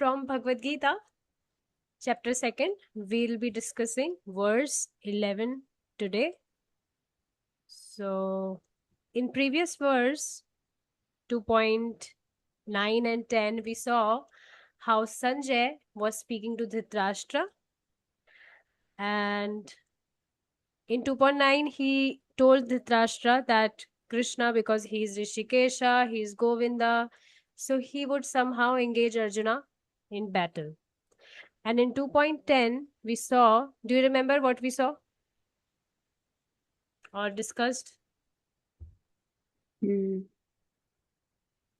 from Bhagavad Gita, chapter 2nd. We'll be discussing verse 11 today. So, in previous verse 2.9 and 10, we saw how Sanjay was speaking to Dhritarashtra, and in 2.9, he told Dhritarashtra that Krishna, because he is Rishikesha, he is Govinda, so he would somehow engage Arjuna in battle. And in 2.10, we saw, do you remember what we saw or discussed?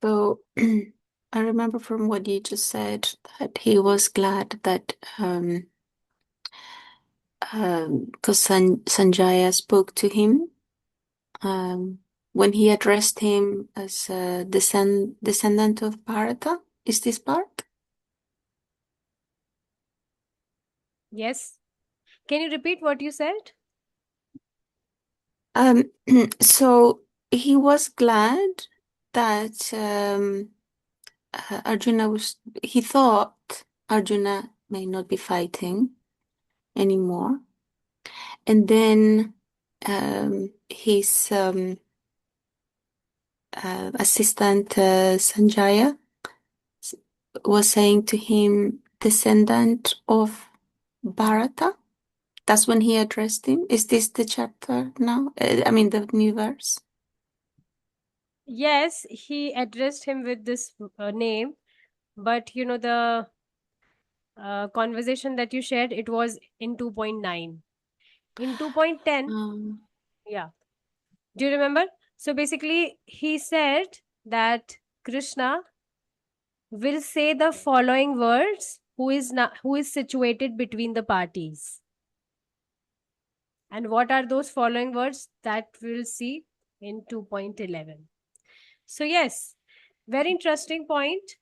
So I remember from what you just said that he was glad that because Sanjaya spoke to him when he addressed him as a descendant of Bharata. Is this part? Yes. Can you repeat what you said? So he was glad that he thought Arjuna may not be fighting anymore. And then his assistant Sanjaya was saying to him, descendant of Bharata. That's when he addressed him. Is this the chapter now? I mean, the new verse? Yes, he addressed him with this name, but you know, the conversation that you shared, it was in 2.9. In 2.10, yeah. Do you remember? So basically, he said that Krishna will say the following words who is situated between the parties. And what are those following words that we'll see in 2.11. So yes, very interesting point.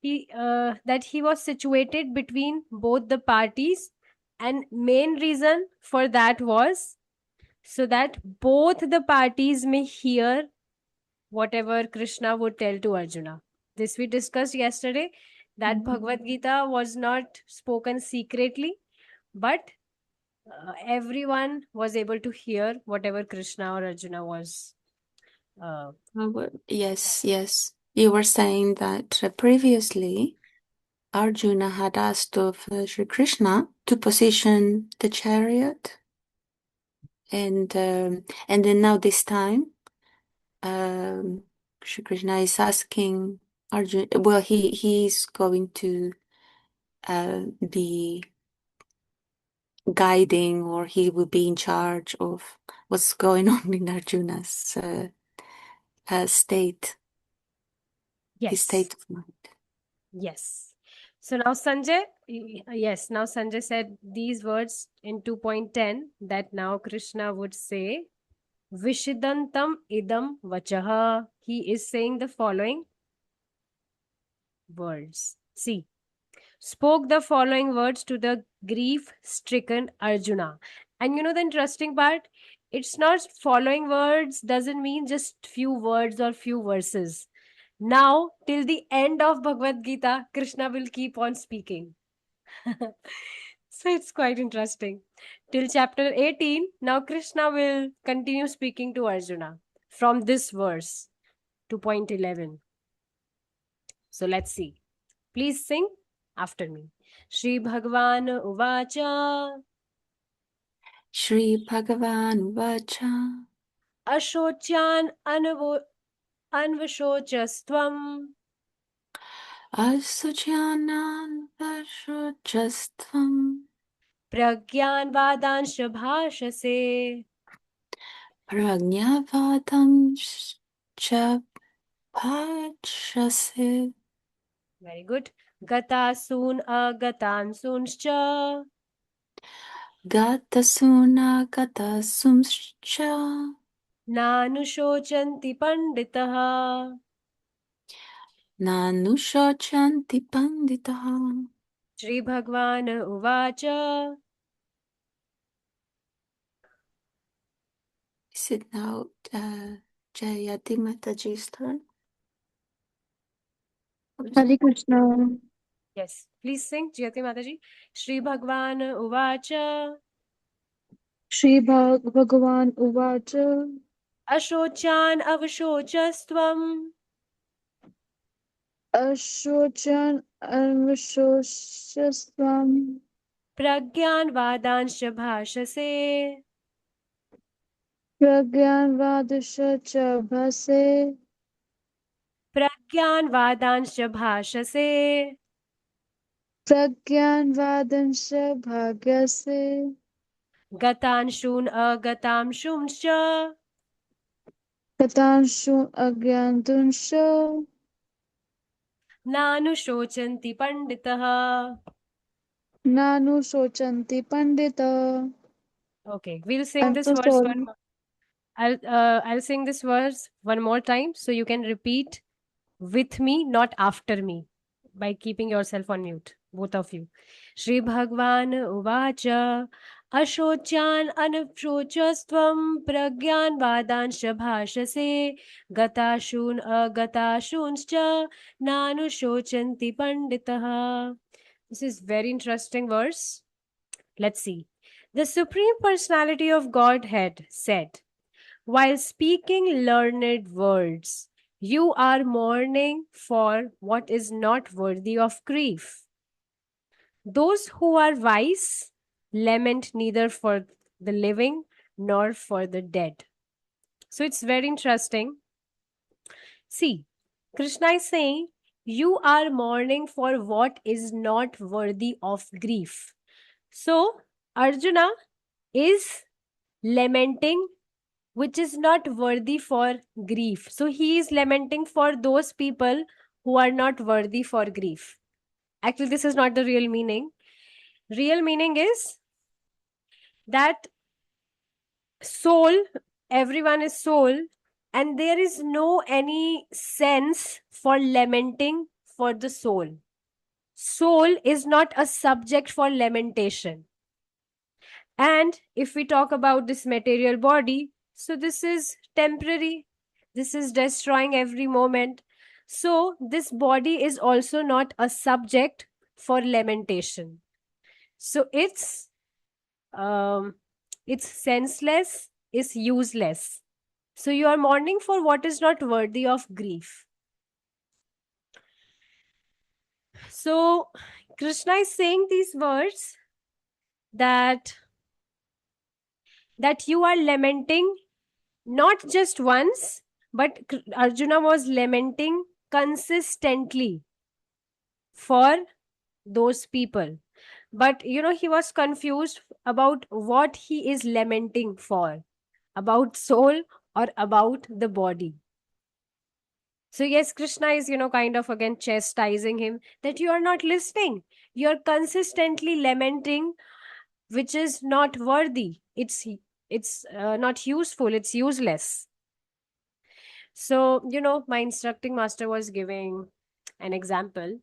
That he was situated between both the parties, and main reason for that was so that both the parties may hear whatever Krishna would tell to Arjuna. This we discussed yesterday, that Bhagavad Gita was not spoken secretly, but everyone was able to hear whatever Krishna or Arjuna was. Yes. You were saying that previously Arjuna had asked of Sri Krishna to position the chariot, and then now this time, Sri Krishna is asking Arjuna. Well, he's going to be guiding, or he will be in charge of what's going on in Arjuna's state. Yes. His state of mind. Yes. So now Sanjay, now Sanjay said these words in 2.10 that now Krishna would say, Vishidantam idam vachaha. He is saying the following words. See, spoke the following words to the grief-stricken Arjuna. And you know the interesting part? It's not following words doesn't mean just few words or few verses. Now, till the end of Bhagavad Gita, Krishna will keep on speaking. So it's quite interesting. Till chapter 18, now Krishna will continue speaking to Arjuna from this verse, 2.11. So let's see. Please sing after me. Shri Bhagavan Uvacha Shri Bhagavan Vacha Ashocyan Anvashocastvam Asujanan Vashojastvam Pragyan Vadansh Bhashase. Pragnavadam Bhajase. Very good. Gatasun Agatansunscha Gatasuna Gatasumscha Nanushocanti Panditaha. Nanushocanti Panditaha. Shri Bhagwan Uvacha. Is it now Jayati Mataji's turn? Hare Krishna. Yes, please sing, Jyoti Mataji. Shri Bhagwan Uvacha Bhagavan Uvacha Ashochan Avashocastvam Ashochan Anvashoshyasvam Pragyan Vadansha Bhashase Pragyan Vadasha Bhase Pragyan Vadansha Bhashase Pragyan Vadansha Bhagyase Gatanshun Agatamshumscha Katanshu Agyantunsha Nanushocanti Panditaha. Nanu Sochanti Pandita. Okay, we'll sing I'm this so verse one sorry. more. I'll sing this verse one more time so you can repeat with me, not after me, by keeping yourself on mute, both of you. Shri Bhagwan Uvacha Ashochan Anapshocastvam Pragyan Vadansha Bhashase Gatashun Agatashunscha Nanushocanti Panditaha. This is very interesting verse. Let's see. The Supreme Personality of Godhead said, while speaking learned words, you are mourning for what is not worthy of grief. Those who are wise lament neither for the living nor for the dead. So it's very interesting. See, Krishna is saying, you are mourning for what is not worthy of grief. So, Arjuna is lamenting which is not worthy for grief. So he is lamenting for those people who are not worthy for grief. Actually, this is not the real meaning. Real meaning is that soul, everyone is soul, and there is no any sense for lamenting for the soul. Soul is not a subject for lamentation. And if we talk about this material body, so this is temporary. This is destroying every moment. So this body is also not a subject for lamentation. So it's senseless, it's useless. So you are mourning for what is not worthy of grief. So Krishna is saying these words that you are lamenting not just once, but Arjuna was lamenting consistently for those people. But he was confused about what he is lamenting for, about soul or about the body. So yes, Krishna is kind of again chastising him that you are not listening. You are consistently lamenting which is not worthy. It's not useful, it's useless. So, my instructing master was giving an example.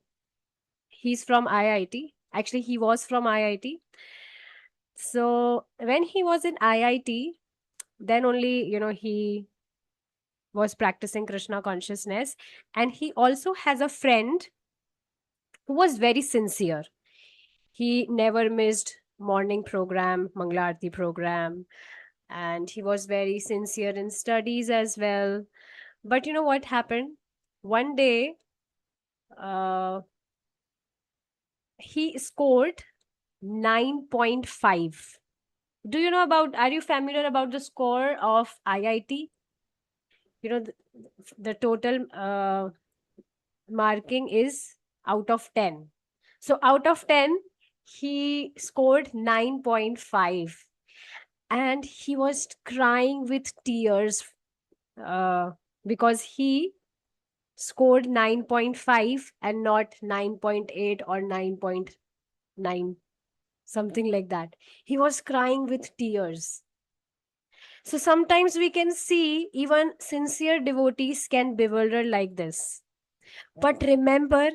He's from IIT. Actually, he was from IIT. So, when he was in IIT, then only, he was practicing Krishna consciousness. And he also has a friend who was very sincere. He never missed morning program, Manglarti program. And he was very sincere in studies as well. But you know what happened? One day, uh, he scored 9.5. Do you know are you familiar about the score of IIT? The total marking is out of 10. So out of 10, he scored 9.5. And he was crying with tears uh, because he scored 9.5 and not 9.8 or 9.9, something like that. He was crying with tears. So sometimes we can see even sincere devotees can bewilder like this. But remember,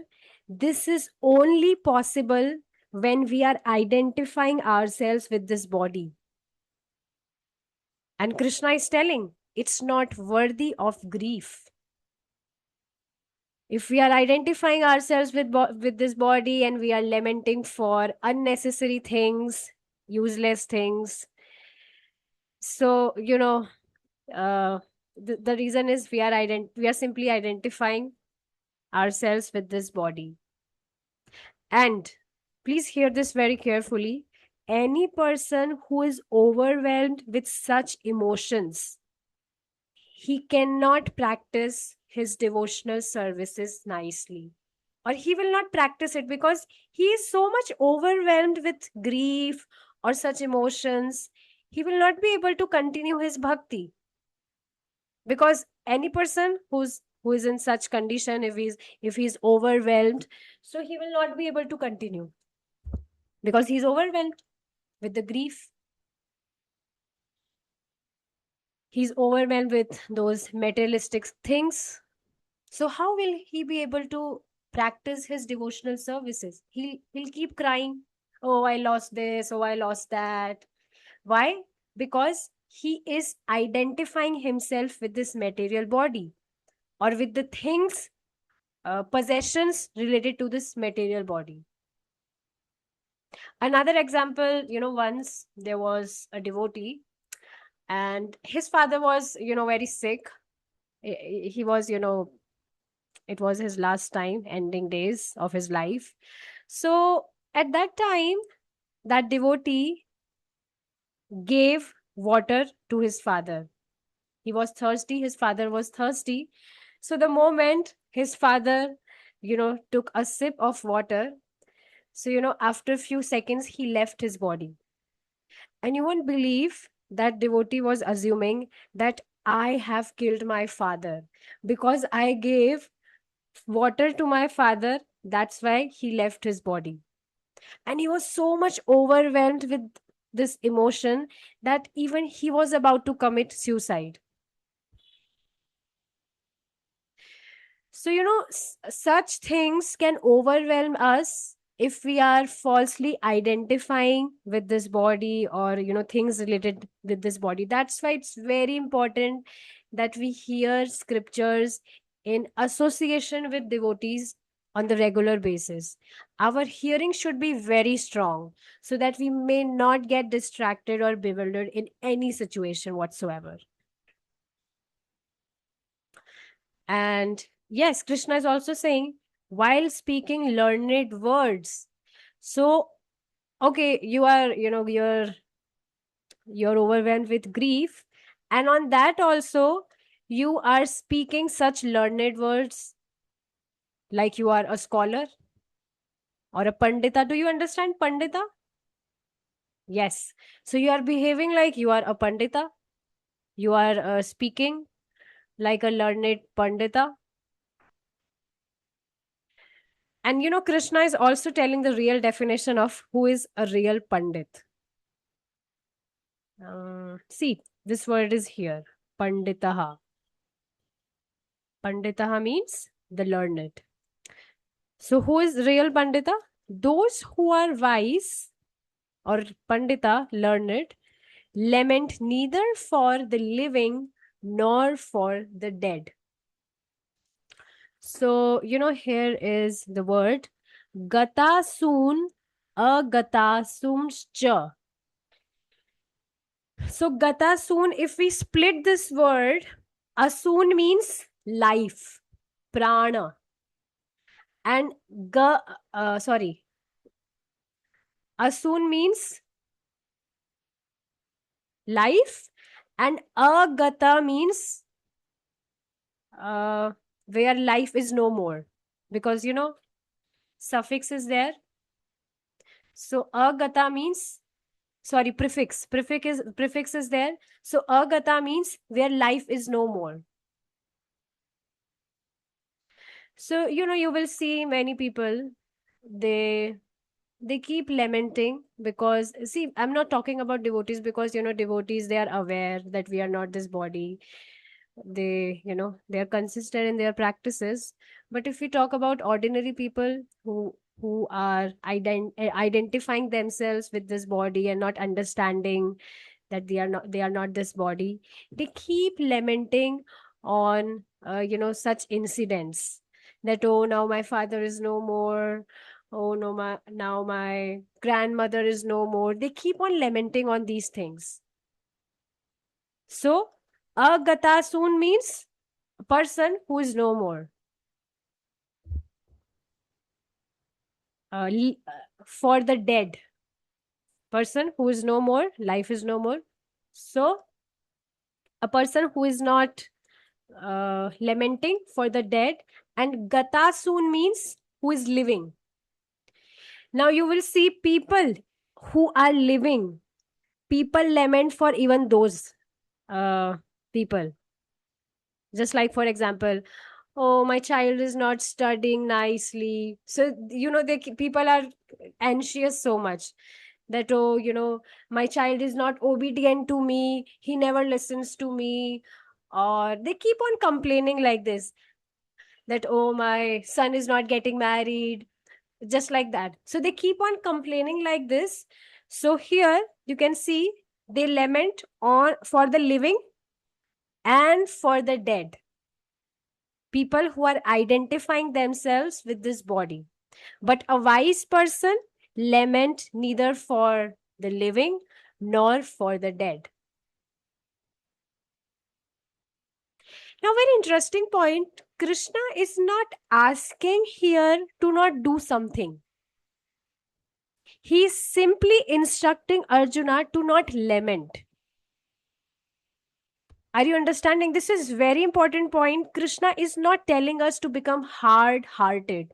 this is only possible when we are identifying ourselves with this body. And Krishna is telling it's not worthy of grief. If we are identifying ourselves with this body and we are lamenting for unnecessary things, useless things, so the reason is we are simply identifying ourselves with this body. And please hear this very carefully. Any person who is overwhelmed with such emotions, he cannot practice his devotional services nicely, or he will not practice it because he is so much overwhelmed with grief or such emotions. He will not be able to continue his bhakti, because any person who is in such condition, if he's overwhelmed, so he will not be able to continue because he's overwhelmed with the grief. He's overwhelmed with those materialistic things. So how will he be able to practice his devotional services? He'll keep crying, oh, I lost this, oh, I lost that. Why? Because he is identifying himself with this material body, or with the things, possessions related to this material body. Another example, once there was a devotee, and his father was, very sick. He was, it was his last time, ending days of his life. So at that time, that devotee gave water to his father. He was thirsty, his father was thirsty. So the moment his father, took a sip of water, so, after a few seconds, he left his body. And you won't believe that devotee was assuming that I have killed my father because I gave water to my father. That's why he left his body. And he was so much overwhelmed with this emotion that even he was about to commit suicide. So, such things can overwhelm us if we are falsely identifying with this body, or, things related with this body. That's why it's very important that we hear scriptures in association with devotees on the regular basis. Our hearing should be very strong so that we may not get distracted or bewildered in any situation whatsoever. And yes, Krishna is also saying, while speaking learned words. So, okay, you're overwhelmed with grief, and on that also you are speaking such learned words, like you are a scholar or a pandita. Do you understand pandita? Yes. So you are behaving like you are a pandita. You are speaking like a learned pandita. And Krishna is also telling the real definition of who is a real Pandit. See, this word is here, Panditaha. Panditaha means the learned. So, who is real Pandita? Those who are wise, or Pandita, learned, lament neither for the living nor for the dead. So, here is the word Gata soon, agata sumscha. So, gata soon, if we split this word, asoon means life, prana. And asoon means life, and agata means where life is no more. Because, suffix is there. So, agata means, sorry, prefix is there. So, agata means where life is no more. So, you will see many people, they keep lamenting because, see, I'm not talking about devotees, because, devotees, they are aware that we are not this body. They are consistent in their practices. But if we talk about ordinary people who are identifying themselves with this body and not understanding that they are not this body, they keep lamenting on such incidents. that, oh, now my father is no more. Oh, no, now my grandmother is no more. They keep on lamenting on these things. So, agata soon means a person who is no more. For the dead, person who is no more, life is no more. So, a person who is not lamenting for the dead, and gata soon means who is living. Now you will see people who are living, people lament for even those people. Just like, for example, oh, my child is not studying nicely. So, people are anxious so much that, oh, my child is not obedient to me. He never listens to me. Or they keep on complaining like this, that, oh, my son is not getting married, just like that. So they keep on complaining like this. So here you can see they lament on for the living and for the dead, people who are identifying themselves with this body. But a wise person lament neither for the living nor for the dead. Now, very interesting point. Krishna is not asking here to not do something. He is simply instructing Arjuna to not lament. Are you understanding? This is very important point. Krishna is not telling us to become hard-hearted.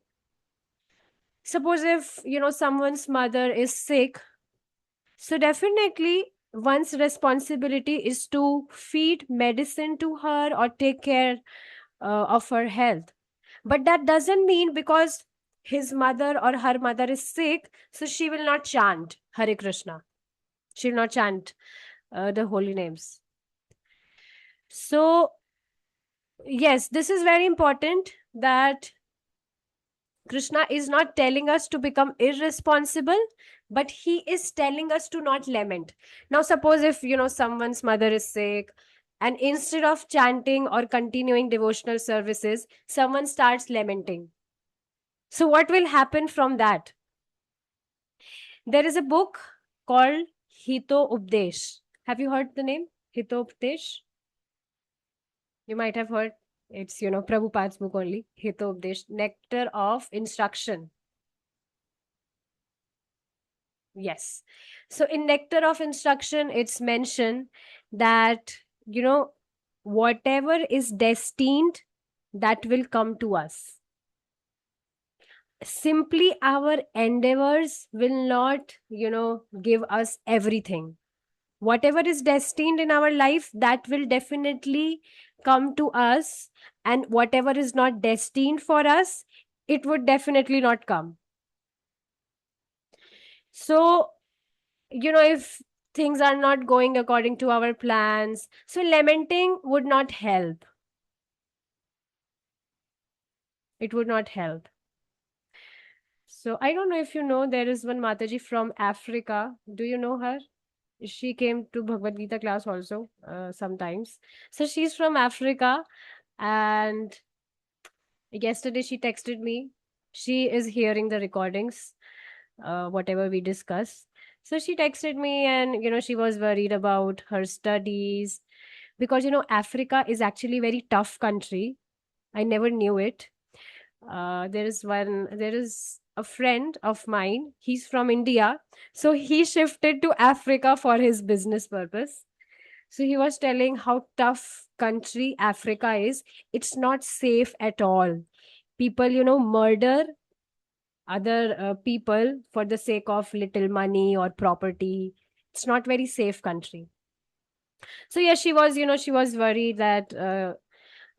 Suppose if, someone's mother is sick, so definitely one's responsibility is to feed medicine to her or take care of her health. But that doesn't mean because his mother or her mother is sick, so she will not chant Hare Krishna. She will not chant the holy names. So, yes, this is very important, that Krishna is not telling us to become irresponsible, but he is telling us to not lament. Now, suppose if, someone's mother is sick, and instead of chanting or continuing devotional services, someone starts lamenting. So what will happen from that? There is a book called Hito Updesh. Have you heard the name? Hito Updesh? You might have heard. It's, Prabhupada's book only. Hito Updesh, Nectar of Instruction. Yes. So in Nectar of Instruction, it's mentioned that, whatever is destined, that will come to us. Simply our endeavors will not, give us everything. Whatever is destined in our life, that will definitely come to us. And whatever is not destined for us, it would definitely not come. So, if things are not going according to our plans, so lamenting would not help. It would not help. So I don't know if you know, there is one Mataji from Africa. Do you know her? She came to Bhagavad Gita class also sometimes. So she's from Africa, and yesterday she texted me. She is hearing the recordings, whatever we discuss. So she texted me, and she was worried about her studies, because Africa is actually a very tough country. I never knew it. There is a friend of mine. He's from India, so he shifted to Africa for his business purpose. So he was telling how tough country Africa is. It's not safe at all. People, murder other people for the sake of little money or property. It's not very safe country. So yeah, she was worried that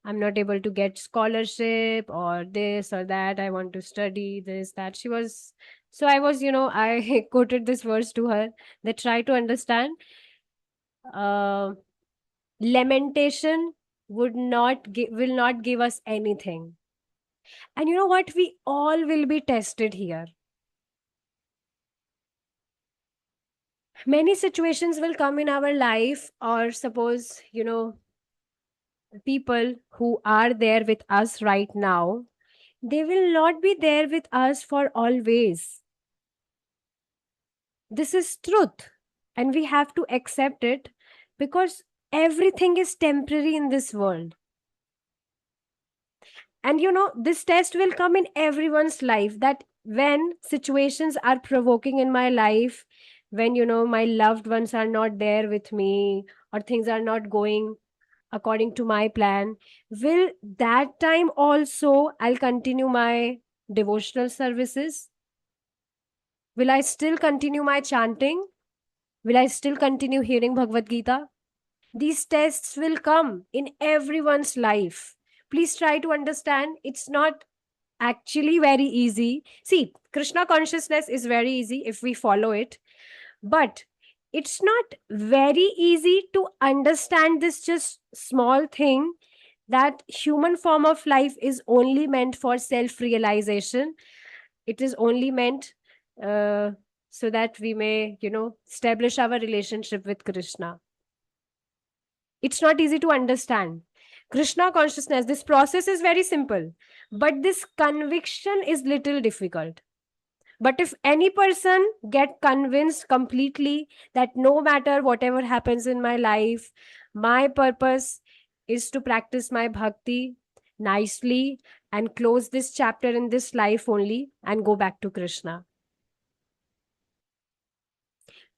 I'm not able to get scholarship or this or that. I want to study this, that. So I was, I quoted this verse to her, that try to understand. Lamentation will not give us anything. And you know what? We all will be tested here. Many situations will come in our life, or suppose, people who are there with us right now, they will not be there with us for always. This is truth, and we have to accept it, because everything is temporary in this world. And this test will come in everyone's life, that when situations are provoking in my life, when my loved ones are not there with me, or things are not going according to my plan, will that time also I'll continue my devotional services? Will I still continue my chanting? Will I still continue hearing Bhagavad Gita? These tests will come in everyone's life. Please try to understand, it's not actually very easy. See, Krishna consciousness is very easy if we follow it, but it's not very easy to understand this just small thing, that human form of life is only meant for self realization. It is only meant uh, so that we may establish our relationship with Krishna. It's not easy to understand Krishna consciousness. This process is very simple, but this conviction is little difficult. But if any person get convinced completely that no matter whatever happens in my life, my purpose is to practice my bhakti nicely and close this chapter in this life only and go back to Krishna,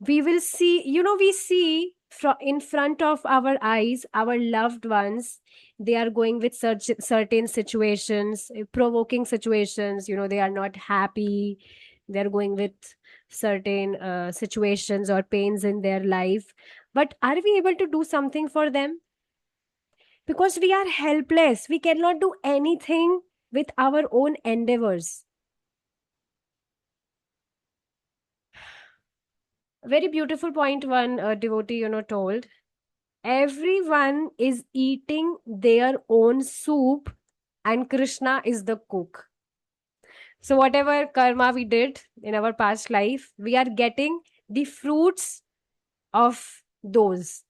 we will see, we see in front of our eyes our loved ones, they are going with certain situations, provoking situations, they are not happy, they're going with certain situations or pains in their life. But are we able to do something for them? Because we are helpless, we cannot do anything with our own endeavors. Very beautiful point one devotee told, everyone is eating their own soup and Krishna is the cook. So whatever karma we did in our past life, we are getting the fruits of those,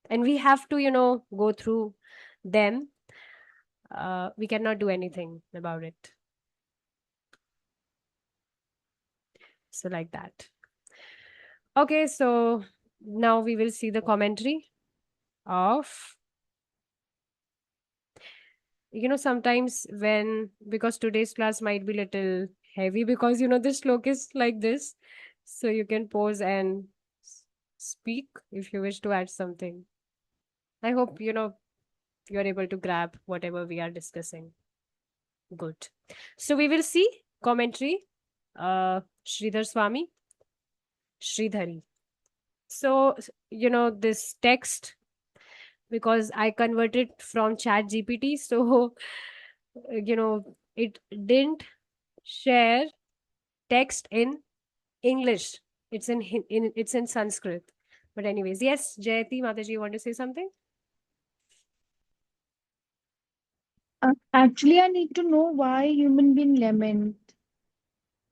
and we have to go through them. We cannot do anything about it. So like that. Okay, so now we will see the commentary of, sometimes when, because today's class might be little heavy, because this slok is like this, so you can pause and speak if you wish to add something. I hope you're able to grab whatever we are discussing. Good. So we will see commentary, Sridhar Swami, Sridhari. So this text, because I converted from Chat GPT, so it didn't share text in English. It's in Sanskrit. But anyways, yes, Jayati Mataji, you want to say something? Actually, I need to know why human being lament.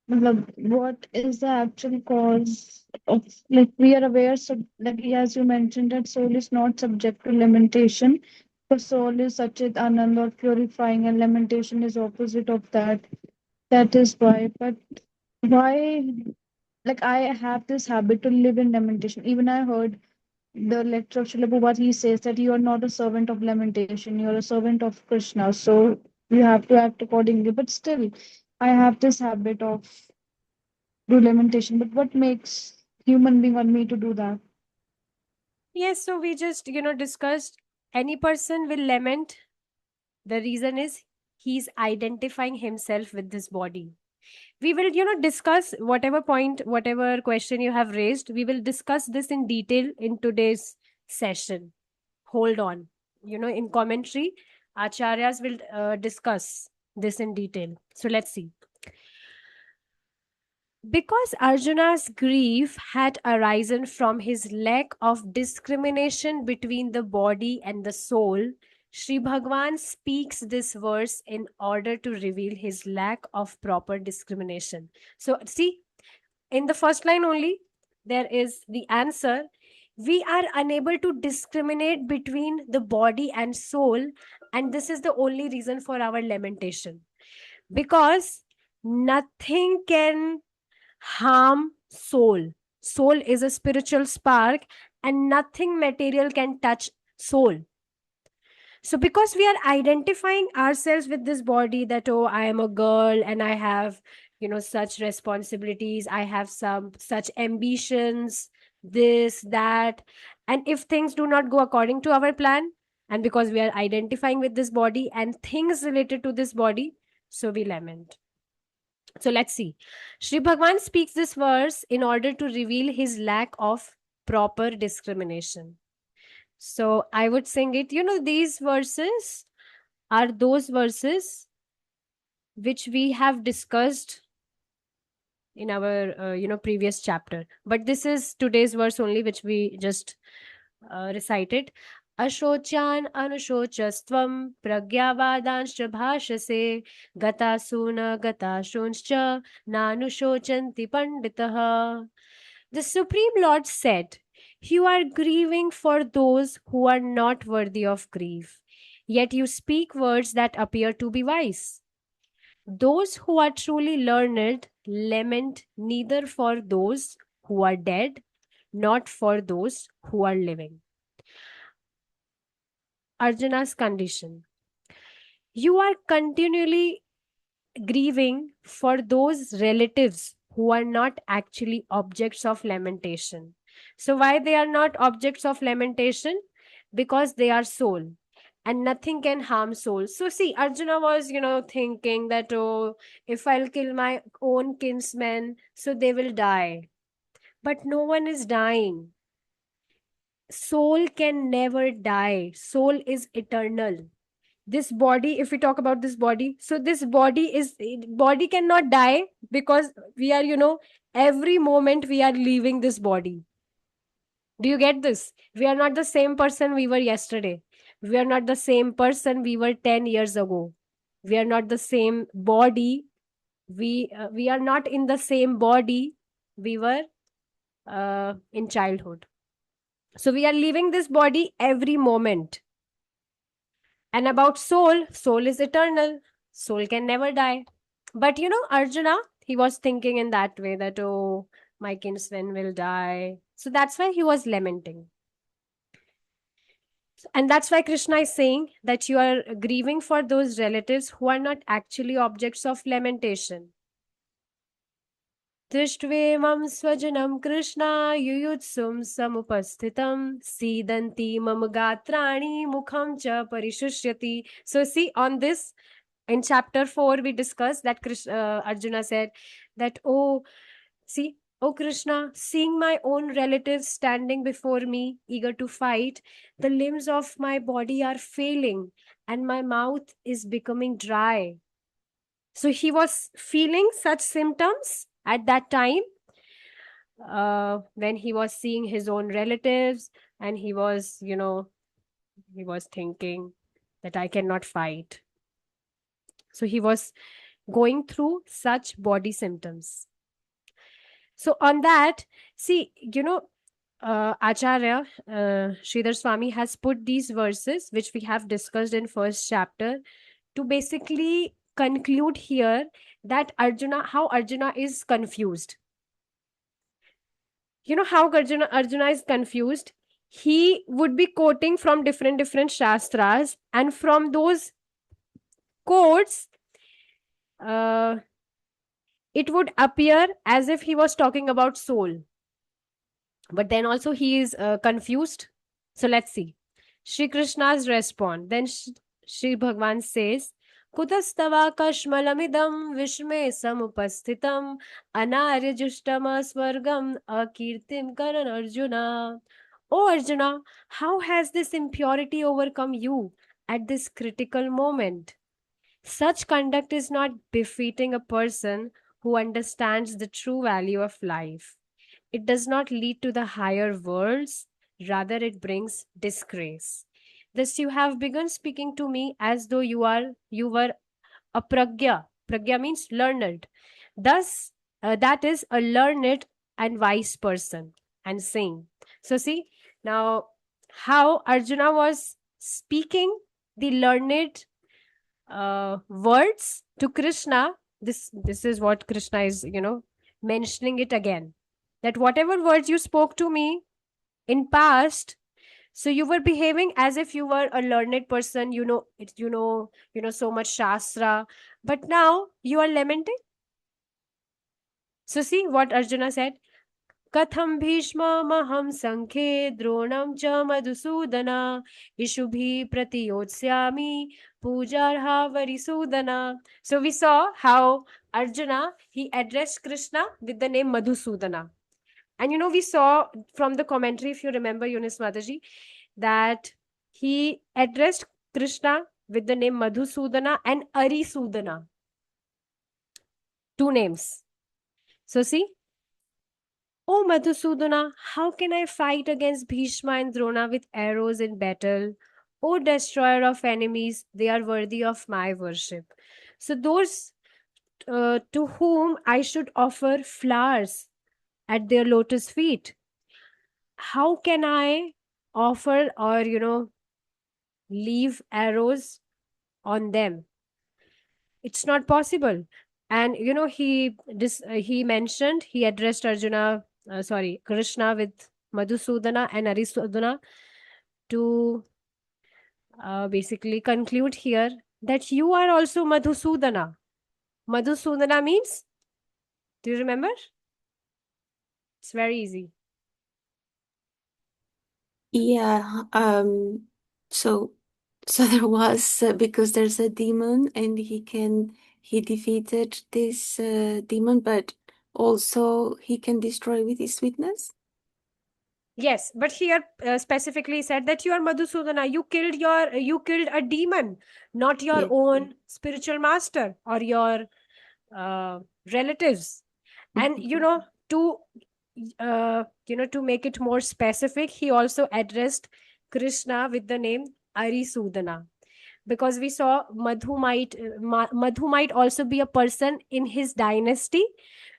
What is the actual cause of, like, we are aware, so like as you mentioned, that soul is not subject to lamentation. The soul is Sachit Anand or purifying, and lamentation is opposite of that. That is why. But why? Like, I have this habit to live in lamentation. Even I heard the lecture of Srila Prabhupada, he says that you are not a servant of lamentation, you are a servant of Krishna. So you have to act accordingly. But still, I have this habit of do lamentation. But what makes human being or me to do that? Yes, so we just discussed, any person will lament. The reason is he's identifying himself with this body. We will discuss whatever point, whatever question you have raised, we will discuss this in detail in today's session. Hold on. In commentary, acharyas will discuss this in detail. So let's see. Because Arjuna's grief had arisen from his lack of discrimination between the body and the soul, Sri Bhagwan speaks this verse in order to reveal his lack of proper discrimination. So, see, in the first line only, there is the answer. we are unable to discriminate between the body and soul, and this is the only reason for our lamentation, because nothing can harm soul. Soul is a spiritual spark, and nothing material can touch soul. So because we are identifying ourselves with this body, that, oh, I am a girl and I have, such responsibilities, I have some such ambitions, this, that, and if things do not go according to our plan, and because we are identifying with this body and things related to this body, so we lament. So let's see. Shri Bhagwan speaks this verse in order to reveal his lack of proper discrimination. So I would sing it. These verses are those verses which we have discussed in our, previous chapter. But this is today's verse only, which we just recited. Ashochan anushocastvam pragyavadanshcha bhashase gatasuna gatashunshcha nanushocanti panditah. The Supreme Lord said, "You are grieving for those who are not worthy of grief, yet you speak words that appear to be wise. Those who are truly learned lament neither for those who are dead, nor for those who are living." Arjuna's condition. You are continually grieving for those relatives who are not actually objects of lamentation. So, why they are not objects of lamentation? Because they are soul, and nothing can harm soul. So, see, Arjuna was, thinking that, oh, if I'll kill my own kinsmen, so they will die. But no one is dying. Soul can never die. Soul is eternal. This body, if we talk about this body, so this body cannot die, because we are, every moment we are leaving this body. Do you get this? We are not the same person we were yesterday. We are not the same person we were 10 years ago. We are not the same body. We are not in the same body we were in childhood. So we are leaving this body every moment. And about soul, soul is eternal. Soul can never die. But Arjuna, he was thinking in that way that, oh, my kinsman will die. So that's why he was lamenting. And that's why Krishna is saying that you are grieving for those relatives who are not actually objects of lamentation. दृष्ट्वेमं स्वजनं कृष्ण युयुत्सुं समुपस्थितं सीदन्ति मम गात्राणि मुखं च परिशुष्यति. So see, on this, in chapter 4 we discussed that Arjuna said that, oh, see, oh Krishna, seeing my own relatives standing before me eager to fight, the limbs of my body are failing and my mouth is becoming dry. So he was feeling such symptoms at that time, when he was seeing his own relatives, and he was, he was thinking that I cannot fight. So he was going through such body symptoms. So on that, see, Acharya Sridhar Swami has put these verses, which we have discussed in first chapter, to basically conclude here that how Arjuna is confused. How Arjuna is confused? He would be quoting from different shastras, and from those quotes, it would appear as if he was talking about soul. But then also he is confused. So let's see. Shri Krishna's response. Then Shri Bhagwan says, Kutastava kashmalamidam vishme samupasthitam anaryajushtama swargam akirtim karan Arjuna. Oh Arjuna, how has this impurity overcome you at this critical moment? Such conduct is not befitting a person who understands the true value of life. It does not lead to the higher worlds, rather it brings disgrace. Thus you have begun speaking to me as though you were a pragya. Pragya means learned. Thus, that is a learned and wise person, and saying. So see, Now, how Arjuna was speaking the learned words to Krishna, this is what Krishna is, mentioning it again. That whatever words you spoke to me in past, so you were behaving as if you were a learned person, so much shastra, but now you are lamenting. So see what Arjuna said. कथं भीष्ममहं सङ्ख्ये द्रोणं च Madhusudan इषुभिः प्रतियोत्स्यामि पूजार्हा वरिसूदना. So we saw how Arjuna, he addressed Krishna with the name Madhusudana. And we saw from the commentary, if you remember, Eunice Mataji, that he addressed Krishna with the name Madhusudana and Arisudana. 2 names. So see, O Madhusudana, how can I fight against Bhishma and Drona with arrows in battle? O destroyer of enemies, they are worthy of my worship. So those to whom I should offer flowers at their lotus feet, how can I offer or leave arrows on them? It's not possible. And he mentioned, he addressed Krishna with Madhusudana and Arisudana to basically conclude here that you are also Madhusudana. Madhusudana means, do you remember? It's very easy. Yeah. So there was because there's a demon and he defeated this demon, but also he can destroy with his sweetness. Yes, but here specifically said that you are Madhusudana. You killed a demon, not your own spiritual master or your relatives. And to make it more specific, he also addressed Krishna with the name Arisudana, because we saw Madhu might also be a person in his dynasty.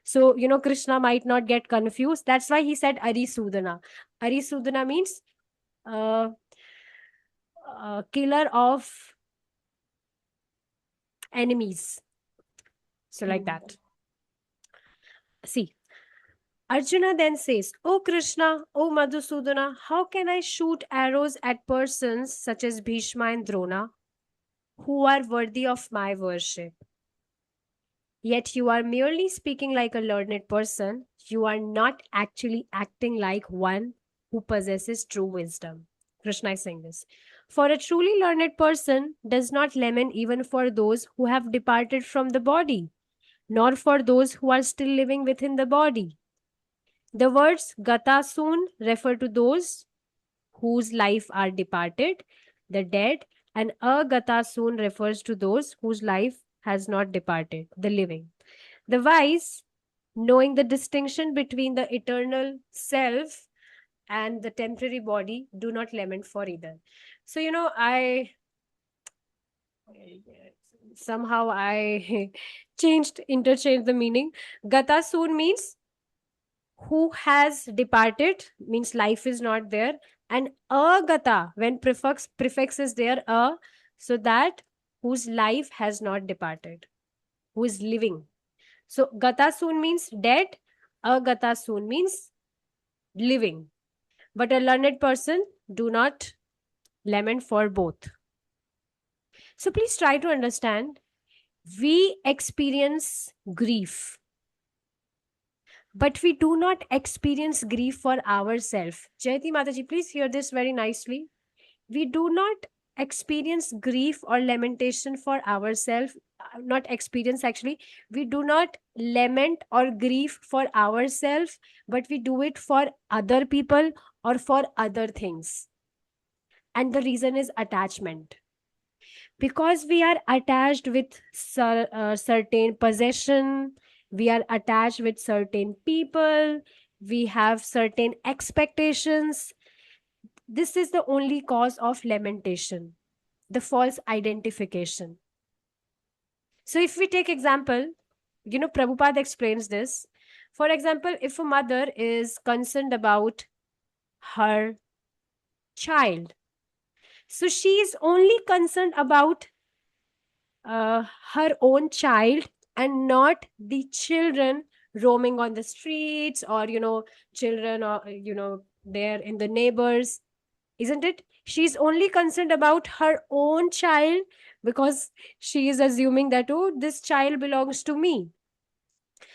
So Krishna might not get confused. That's why he said Arisudana. Arisudana means killer of enemies. So like that. See, Arjuna then says, O Krishna, O Madhusudana, how can I shoot arrows at persons such as Bhishma and Drona, who are worthy of my worship? Yet you are merely speaking like a learned person. You are not actually acting like one who possesses true wisdom. Krishna is saying this. For a truly learned person does not lament even for those who have departed from the body, nor for those who are still living within the body. The words gata soon refer to those whose life are departed, the dead, and agata soon refers to those whose life has not departed, the living. The wise, knowing the distinction between the eternal self and the temporary body, do not lament for either. So, I interchanged the meaning. Gata soon means who has departed, means life is not there, and agata, when prefix is there, so that whose life has not departed, who is living. So gata soon means dead, agata soon means living. But a learned person do not lament for both. So please try to understand, we experience grief, but we do not experience grief for ourselves. Jayati Mataji, please hear this very nicely. We do not experience grief or lamentation for ourselves. Not experience, actually. We do not lament or grieve for ourselves, but we do it for other people or for other things. And the reason is attachment. Because we are attached with certain possession, we are attached with certain people, we have certain expectations. This is the only cause of lamentation, the false identification. So if we take example, Prabhupada explains this. For example, if a mother is concerned about her child. So she is only concerned about her own child and not the children roaming on the streets, or children, or there in the neighbors, isn't it? She's only concerned about her own child, because she is assuming that, oh, this child belongs to me.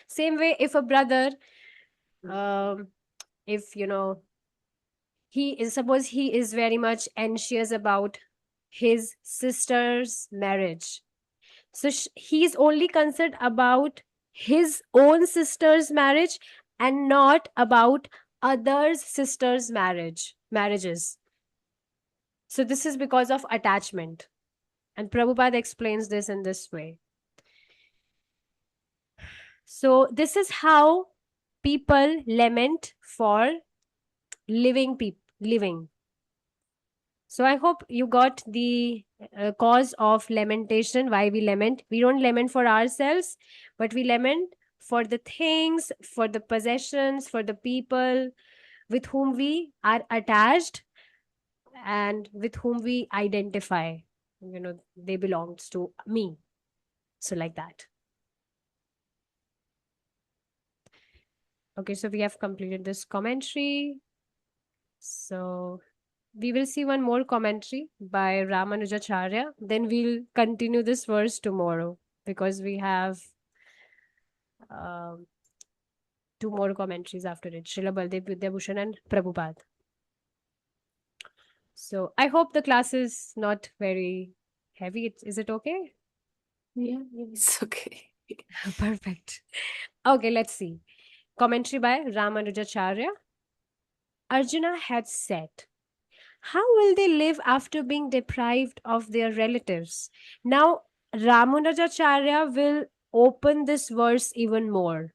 Same way, if a brother, if he is, suppose he is very much anxious about his sister's marriage, so he's only concerned about his own sister's marriage and not about others sisters marriages. So this is because of attachment, and Prabhupada explains this in this way. So this is how people lament for living. So I hope you got the cause of lamentation, why we lament. We don't lament for ourselves, but we lament for the things, for the possessions, for the people with whom we are attached and with whom we identify. They belongs to me. So like that. Okay, so we have completed this commentary. So we will see one more commentary by Ramanujacharya. Then we'll continue this verse tomorrow, because we have two more commentaries after it, Srila Baldev Vidyabhushan and Prabhupada. So I hope the class is not very heavy. Is it okay? Yeah, it's okay. Perfect. Okay, let's see. Commentary by Ramanujacharya. Arjuna had said, how will they live after being deprived of their relatives? Now, Ramanujacharya will open this verse even more.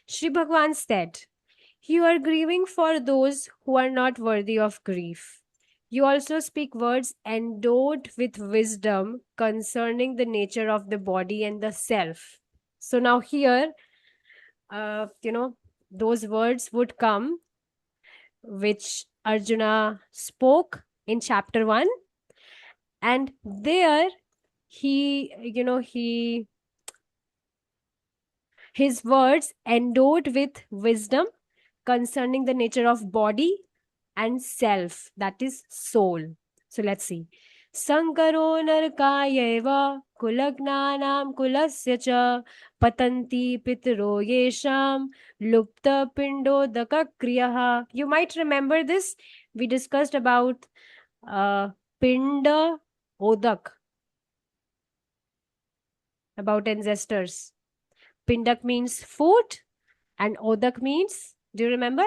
Shri Bhagwan said, you are grieving for those who are not worthy of grief. You also speak words endowed with wisdom concerning the nature of the body and the self. So now here, those words would come which Arjuna spoke in chapter 1, and there his words endowed with wisdom concerning the nature of body and self, that is soul. So let's see. Sankaro narkayeva kulagnanam kulasya cha patanti pitro yesham lupta pindodaka kriyaha. You might remember this. We discussed about pinda odak, about ancestors. Pindak means food and odak means, do you remember?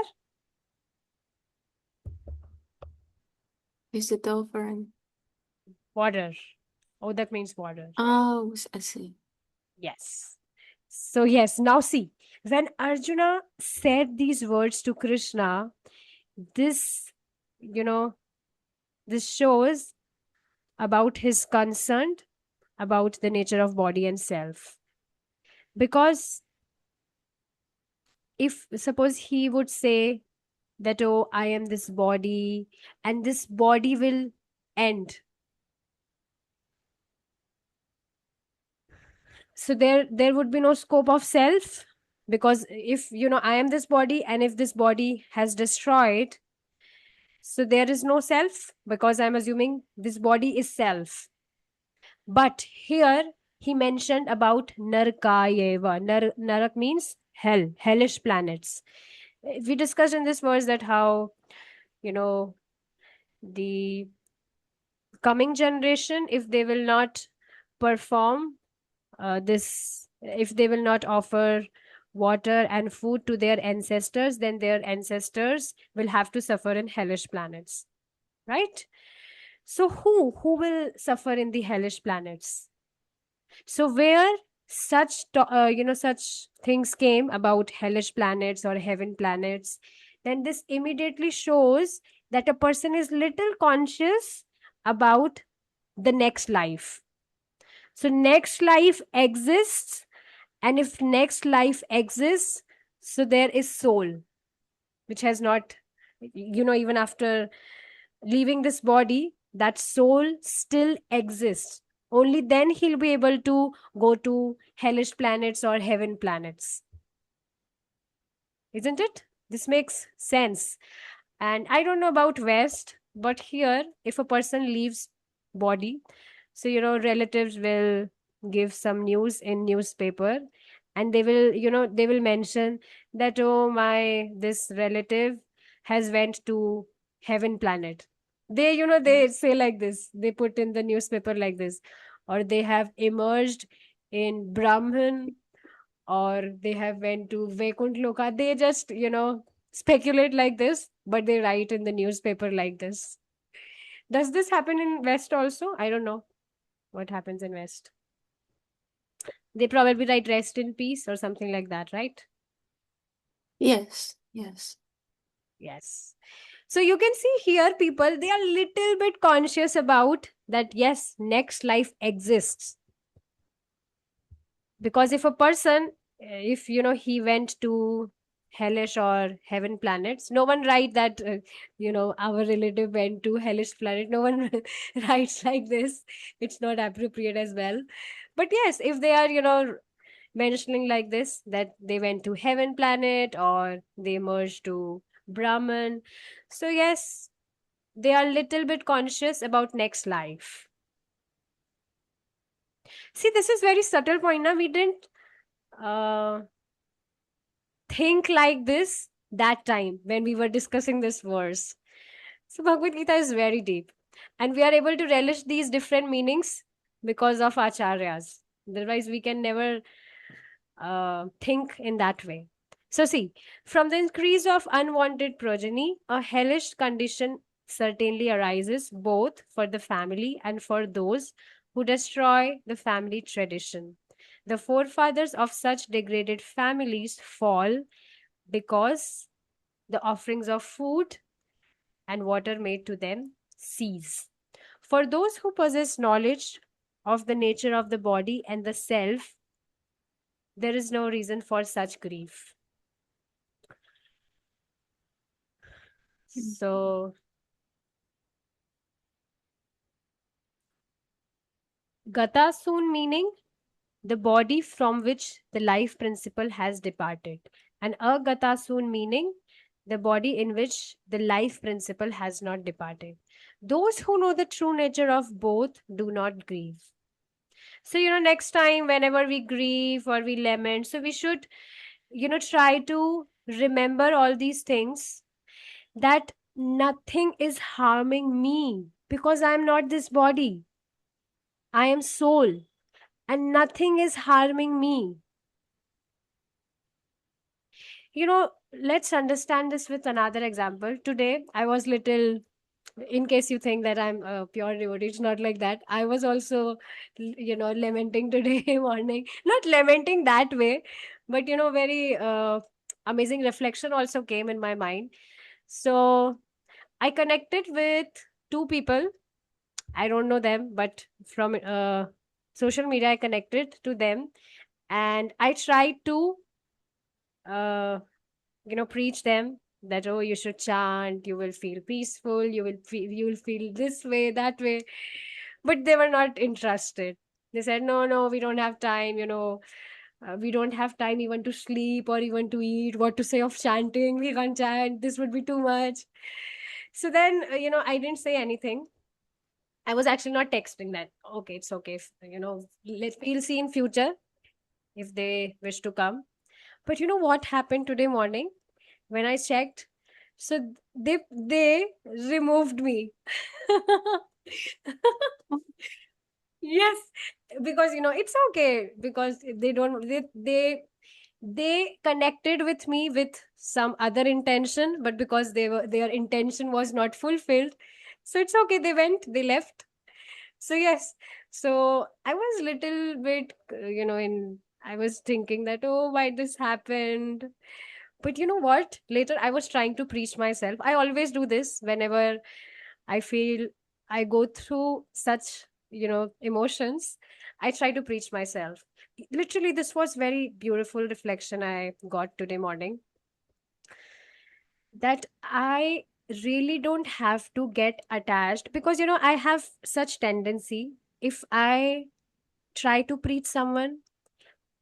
Is it over? Water. Odak means water. Oh, I see. Yes. So yes, now see, when Arjuna said these words to Krishna, this, this shows about his concern about the nature of body and self. Because if suppose he would say that, oh, I am this body and this body will end. So there would be no scope of self, because if I am this body and if this body has destroyed, so there is no self, because I'm assuming this body is self. But here he mentioned about Narkayeva. Narak means hell, hellish planets. We discussed in this verse that how the coming generation, if they will not perform if they will not offer water and food to their ancestors, then their ancestors will have to suffer in hellish planets, right? So who will suffer in the hellish planets? So where such such things came about hellish planets or heaven planets, then this immediately shows that a person is little conscious about the next life. So next life exists, and if next life exists, so there is soul, which has not, even after leaving this body, that soul still exists. Only then he'll be able to go to hellish planets or heaven planets. Isn't it? This makes sense. And I don't know about West, but here, if a person leaves body, so relatives will give some news in newspaper, and they will mention that, oh, my this relative has went to heaven planet. They say like this, they put in the newspaper like this, or they have emerged in Brahman, or they have went to Vaikunt Loka. They just speculate like this, but they write in the newspaper like this. Does this happen in West also? I don't know what happens in West. They probably write rest in peace or something like that, right? Yes, yes. Yes. So you can see here, people, they are little bit conscious about that. Yes, next life exists. Because if a person, if he went to hellish or heaven planets, no one write that our relative went to hellish planet. No one writes like this. It's not appropriate as well. But yes, if they are mentioning like this, that they went to heaven planet or they merged to Brahman, so yes, they are little bit conscious about next life. See, this is very subtle point. Now we didn't uh, think like this that time when we were discussing this verse. So Bhagavad Gita is very deep, and we are able to relish these different meanings because of acharyas. Otherwise, we can never think in that way. So see, from the increase of unwanted progeny, a hellish condition certainly arises both for the family and for those who destroy the family tradition. The forefathers of such degraded families fall because the offerings of food and water made to them cease. For those who possess knowledge of the nature of the body and the self, there is no reason for such grief. So, Gata soon meaning the body from which the life principle has departed, and Agata soon meaning the body in which the life principle has not departed. Those who know the true nature of both do not grieve. So, next time, whenever we grieve or we lament, so we should, try to remember all these things, that nothing is harming me because I am not this body. I am soul, and nothing is harming me. Let's understand this with another example. Today, I was little, in case you think that I'm a pure devotee, it's not like that. I was also, lamenting today morning. Not lamenting that way, but, very amazing reflection also came in my mind. So I connected with two people. I don't know them, but from social media, I connected to them, and I tried to uh, preach them that, oh, you should chant, you will feel peaceful, you will feel this way, that way. But they were not interested. They said, no, no, we don't have time, we don't have time even to sleep or even to eat. What to say of chanting? We can't chant, this would be too much. So then I didn't say anything. I was actually not texting that. Okay, it's okay if, we'll see in future if they wish to come. But you know what happened today morning when I checked? So they removed me. Yes, because it's okay, because they connected with me with some other intention, but because their intention was not fulfilled, so it's okay. They went, they left. So yes, so I was little bit, in I was thinking that, oh, why this happened. But you know what? Later, I was trying to preach myself. I always do this whenever I feel I go through such, emotions. I try to preach myself. Literally, this was very beautiful reflection I got today morning. That I really don't have to get attached, because I have such tendency. If I try to preach someone,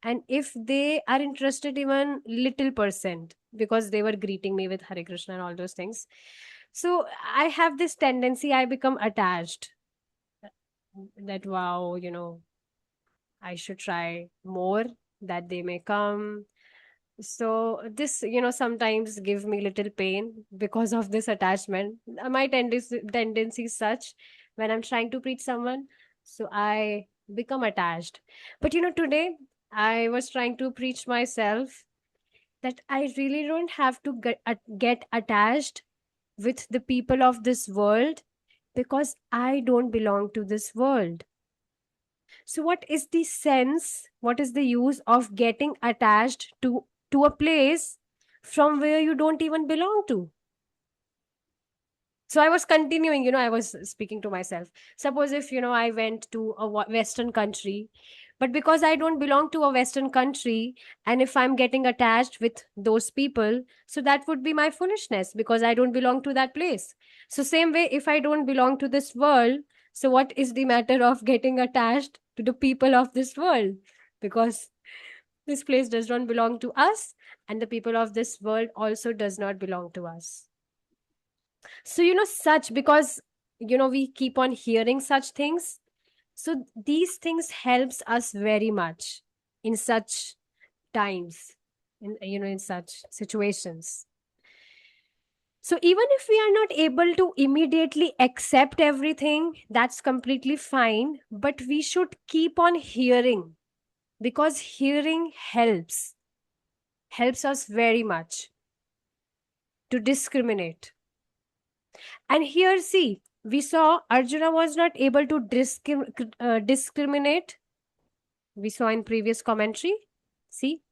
and if they are interested even little percent, because they were greeting me with Hare Krishna and all those things, so I have this tendency, I become attached, that wow, I should try more, that they may come. So this, sometimes give me little pain because of this attachment. My tendency is such, when I'm trying to preach someone, so I become attached. But today I was trying to preach myself, that I really don't have to get attached with the people of this world, because I don't belong to this world. So what is the sense, what is the use of getting attached to a place from where you don't even belong to? So I was continuing, I was speaking to myself. Suppose if, I went to a Western country, but because I don't belong to a Western country, and if I'm getting attached with those people, so that would be my foolishness, because I don't belong to that place. So, same way, if I don't belong to this world, so what is the matter of getting attached to the people of this world? Because this place does not belong to us, and the people of this world also does not belong to us. So such, because we keep on hearing such things, so these things helps us very much in such times, in such situations. So even if we are not able to immediately accept everything, that's completely fine, but we should keep on hearing, because hearing helps us very much to discriminate. And here, see, we saw Arjuna was not able to discriminate. We saw in previous commentary. See,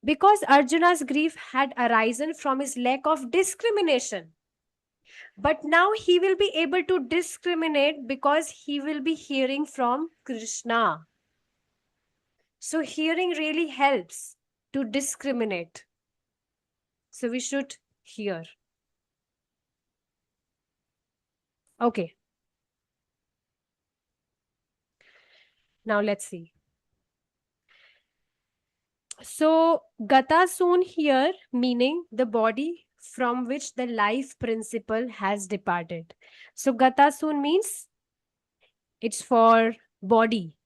because Arjuna's grief had arisen from his lack of discrimination. But now he will be able to discriminate, because he will be hearing from Krishna. So hearing really helps to discriminate. So we should hear. Okay. Now let's see. So Gata soon here, meaning the body from which the life principle has departed. So Gata soon means it's for body.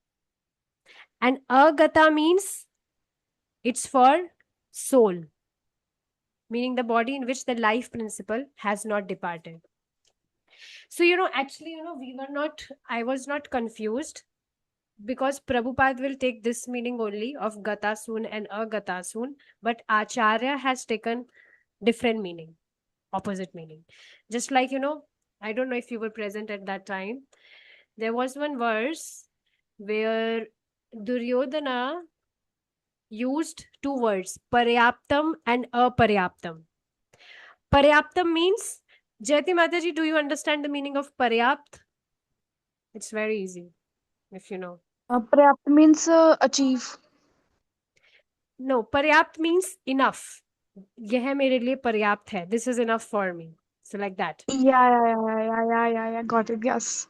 And Agata means it's for soul, meaning the body in which the life principle has not departed. So, actually, I was not confused, because Prabhupada will take this meaning only of Gata soon and Agata soon, but Acharya has taken different meaning, opposite meaning. Just like, I don't know if you were present at that time. There was one verse where Duryodhana used two words, Paryaptam and Aparyaptam. Paryaptam means, Jayati Mataji, do you understand the meaning of Paryapt? It's very easy, if you know. Pryapt means achieve. No, Paryapt means enough. यह मेरे लिए पर्याप्त है. This is enough for me. So like that. Yeah. Got it. Yes.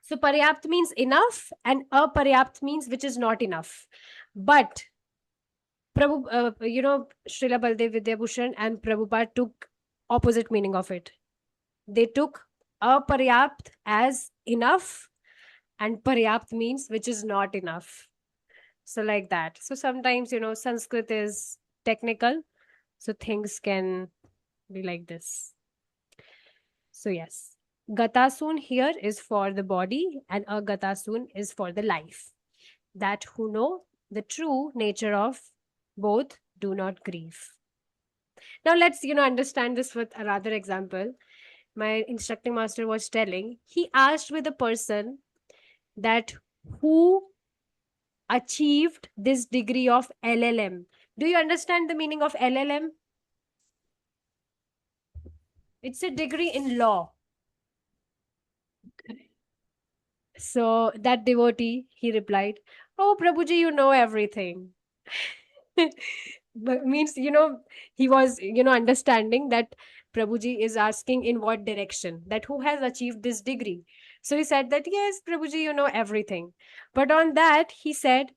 So Paryapt means enough, and Aparyapt means which is not enough. But Prabhu, Srila Baldev Vidyabhushan and Prabhupada took opposite meaning of it. They took Aparyapt as enough, and Paryapt means which is not enough. So like that. So sometimes, Sanskrit is technical, so things can be like this. So yes, Gatasun here is for the body, and Agatasun is for the life. That who know the true nature of both do not grieve. Now let's, understand this with another example. My instructing master was telling, he asked with a person that who achieved this degree of LLM. Do you understand the meaning of LLM? It's a degree in law. So that devotee, he replied, "Oh, Prabhuji, you know everything." But means, he was, understanding that Prabhuji is asking in what direction, that who has achieved this degree. So he said that, yes, Prabhuji, you know everything. But on that, he said,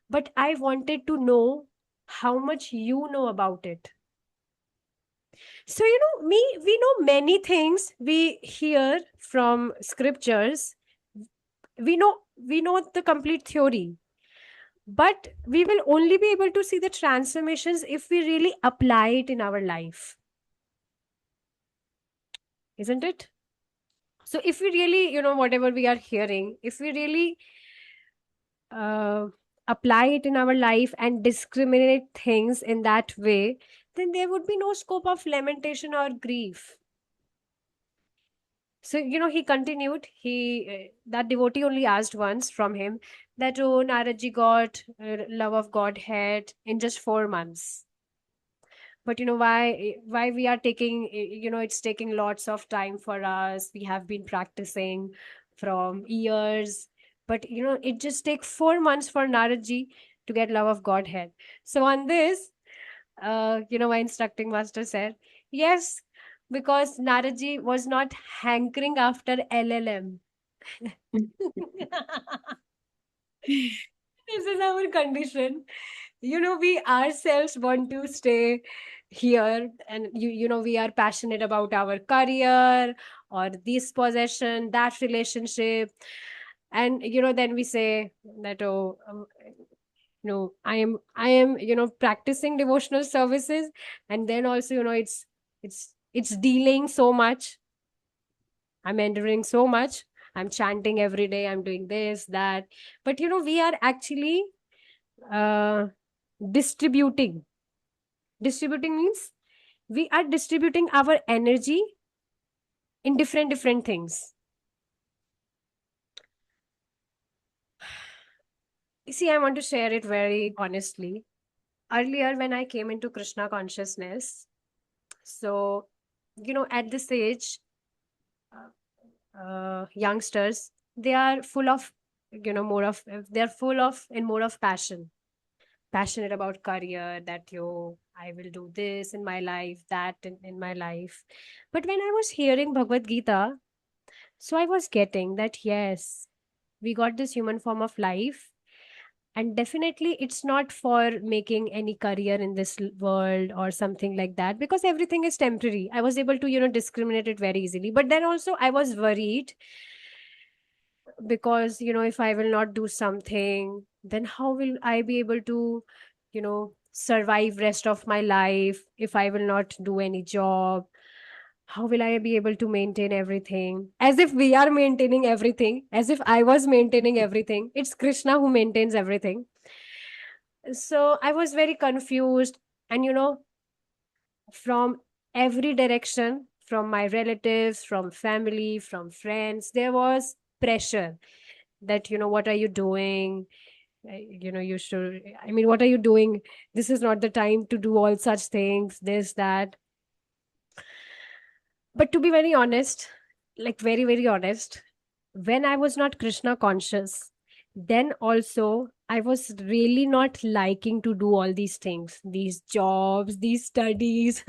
but I wanted to know how much you know about it. So, we know many things. We hear from scriptures. We know the complete theory. But we will only be able to see the transformations if we really apply it in our life. Isn't it? So if we really, whatever we are hearing, if we really uh, apply it in our life and discriminate things in that way, then there would be no scope of lamentation or grief. So, he continued, that devotee only asked once from him that, oh, Naradji got love of Godhead in just 4 months. But why we are taking, it's taking lots of time for us. We have been practicing from years, but it just takes 4 months for Naradji to get love of Godhead. So on this, my instructing master said, yes, because Naradji was not hankering after LLM. This is our condition. We ourselves want to stay here, and we are passionate about our career or this possession, that relationship. And then we say that, oh, I am practicing devotional services, and then also it's dealing so much. I'm enduring so much. I'm chanting every day. I'm doing this, that. But we are actually uh, distributing. Distributing means we are distributing our energy in different things. See, I want to share it very honestly. Earlier, when I came into Krishna consciousness, so at this age, youngsters, they are full of more of, they're full of and more of passionate about career, that I will do this in my life, that in my life. But when I was hearing Bhagavad Gita, so I was getting that, yes, we got this human form of life, and definitely it's not for making any career in this world or something like that, because everything is temporary. I was able to discriminate it very easily. But then also I was worried, because if I will not do something, then how will I be able to survive rest of my life? If I will not do any job, how will I be able to maintain everything? As if we are maintaining everything, as if I was maintaining everything. It's Krishna who maintains everything. So I was very confused. And from every direction, from my relatives, from family, from friends, there was pressure that, what are you doing? You should, I mean, what are you doing? This is not the time to do all such things, this, that. But to be very honest, like very, very honest, when I was not Krishna conscious, then also I was really not liking to do all these things, these jobs, these studies.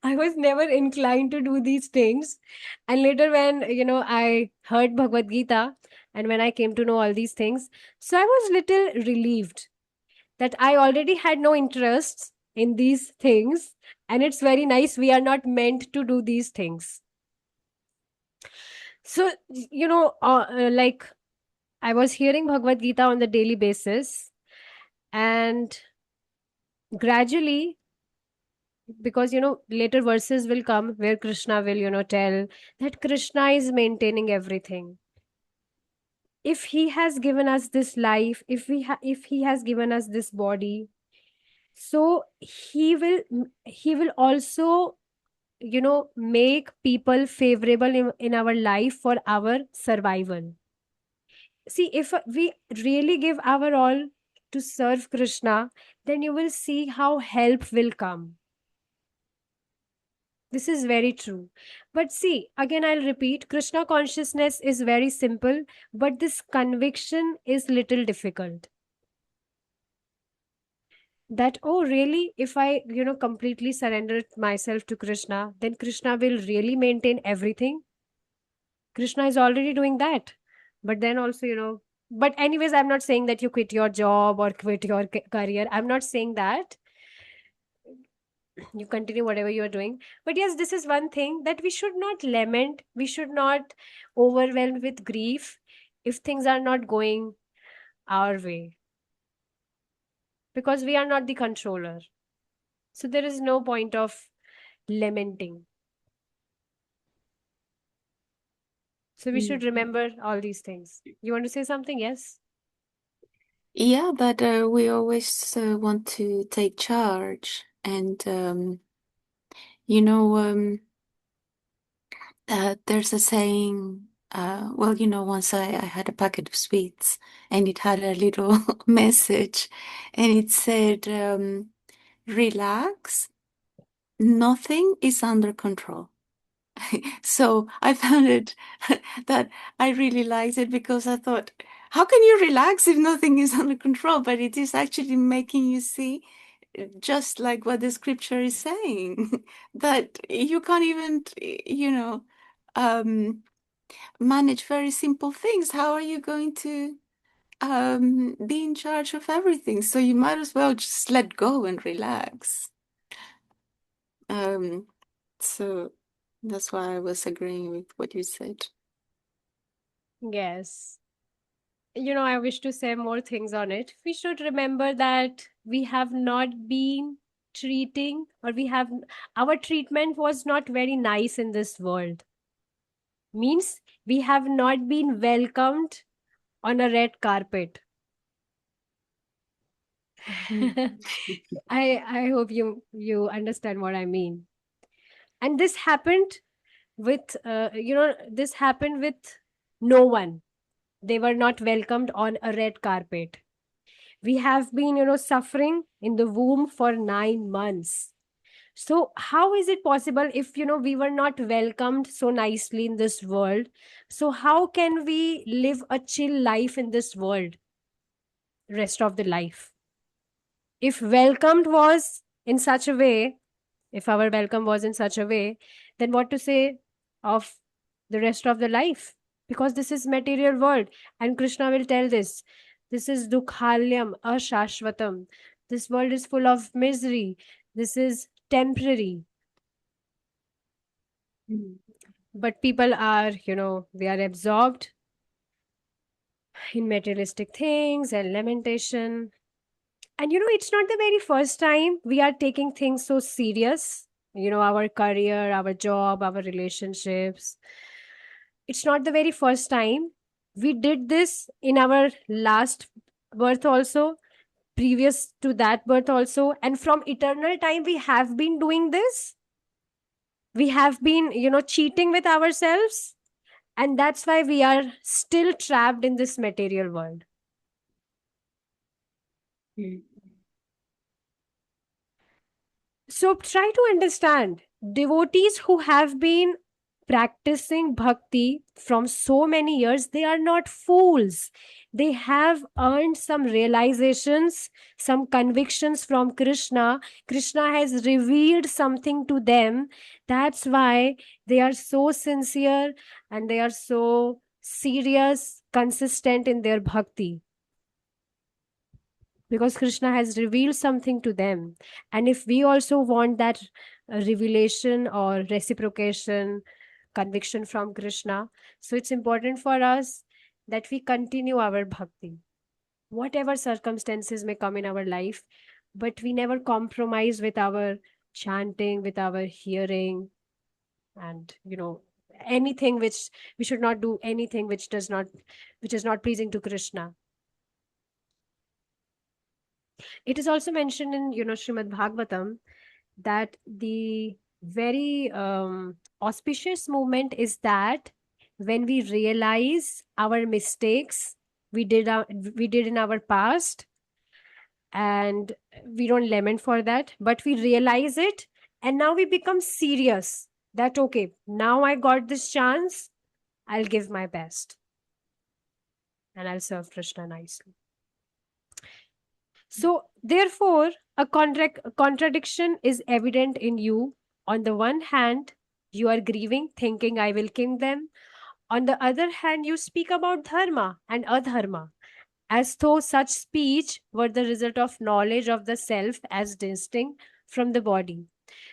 I was never inclined to do these things. And later, when I heard Bhagavad Gita, and when I came to know all these things, so I was little relieved that I already had no interest in these things. And it's very nice. We are not meant to do these things. So, like I was hearing Bhagavad Gita on the daily basis, and gradually, because later verses will come where Krishna will tell that Krishna is maintaining everything. If he has given us this life, if he has given us this body, so he will also make people favorable in our life for our survival. See, if we really give our all to serve Krishna, then you will see how help will come. This is very true. But see, again, I'll repeat, Krishna consciousness is very simple, but this conviction is little difficult. that, oh, really, if I, completely surrender myself to Krishna, then Krishna will really maintain everything. Krishna is already doing that. But then also, but anyways, I'm not saying that you quit your job or quit your career. I'm not saying that. You continue whatever you are doing. But yes, this is one thing, that we should not lament. We should not overwhelm with grief if things are not going our way, because we are not the controller. So there is no point of lamenting. So we should remember all these things. You want to say something? Yes. Yeah, but we always want to take charge, and there's a saying. Well, once I had a packet of sweets, and it had a little message, and it said, "Relax, nothing is under control." So I found it that I really liked it, because I thought, how can you relax if nothing is under control? But it is actually making you see, just like what the scripture is saying, that you can't even, manage very simple things. How are you going to be in charge of everything? So you might as well just let go and relax. So that's why I was agreeing with what you said. Yes. I wish to say more things on it. We should remember that we have not been treating, or our treatment was not very nice in this world. Means we have not been welcomed on a red carpet. I hope you understand what I mean. And this happened with this happened with no one. They were not welcomed on a red carpet. We have been suffering in the womb for 9 months. So how is it possible, if we were not welcomed so nicely in this world? So how can we live a chill life in this world rest of the life? If welcomed was in such a way, if our welcome was in such a way, then what to say of the rest of the life? Because this is material world, and Krishna will tell this is dukhalyam ashashvatam. This world is full of misery. This is temporary. But people are, they are absorbed in materialistic things and lamentation. And it's not the very first time we are taking things so serious. Our career, our job, our relationships. It's not the very first time. We did this in our last birth also, previous to that birth also. And from eternal time, we have been doing this. We have been, cheating with ourselves. And that's why we are still trapped in this material world. So try to understand, devotees who have been practicing bhakti from so many years, they are not fools. They have earned some realizations, some convictions from Krishna. Krishna has revealed something to them. That's why they are so sincere and they are so serious, consistent in their bhakti, because Krishna has revealed something to them. And if we also want that revelation or reciprocation, conviction from Krishna, so it's important for us that we continue our bhakti, whatever circumstances may come in our life, but we never compromise with our chanting, with our hearing, and anything which we should not do, anything which is not pleasing to Krishna. It is also mentioned in Srimad Bhagavatam that the very auspicious moment is that when we realize our mistakes we did in our past, and we don't lament for that, but we realize it, and now we become serious that, okay, now I got this chance, I'll give my best and I'll serve Krishna nicely. So, therefore, a contradiction is evident in you. On the one hand, you are grieving, thinking, I will kill them. On the other hand, you speak about dharma and adharma, as though such speech were the result of knowledge of the self as distinct from the body.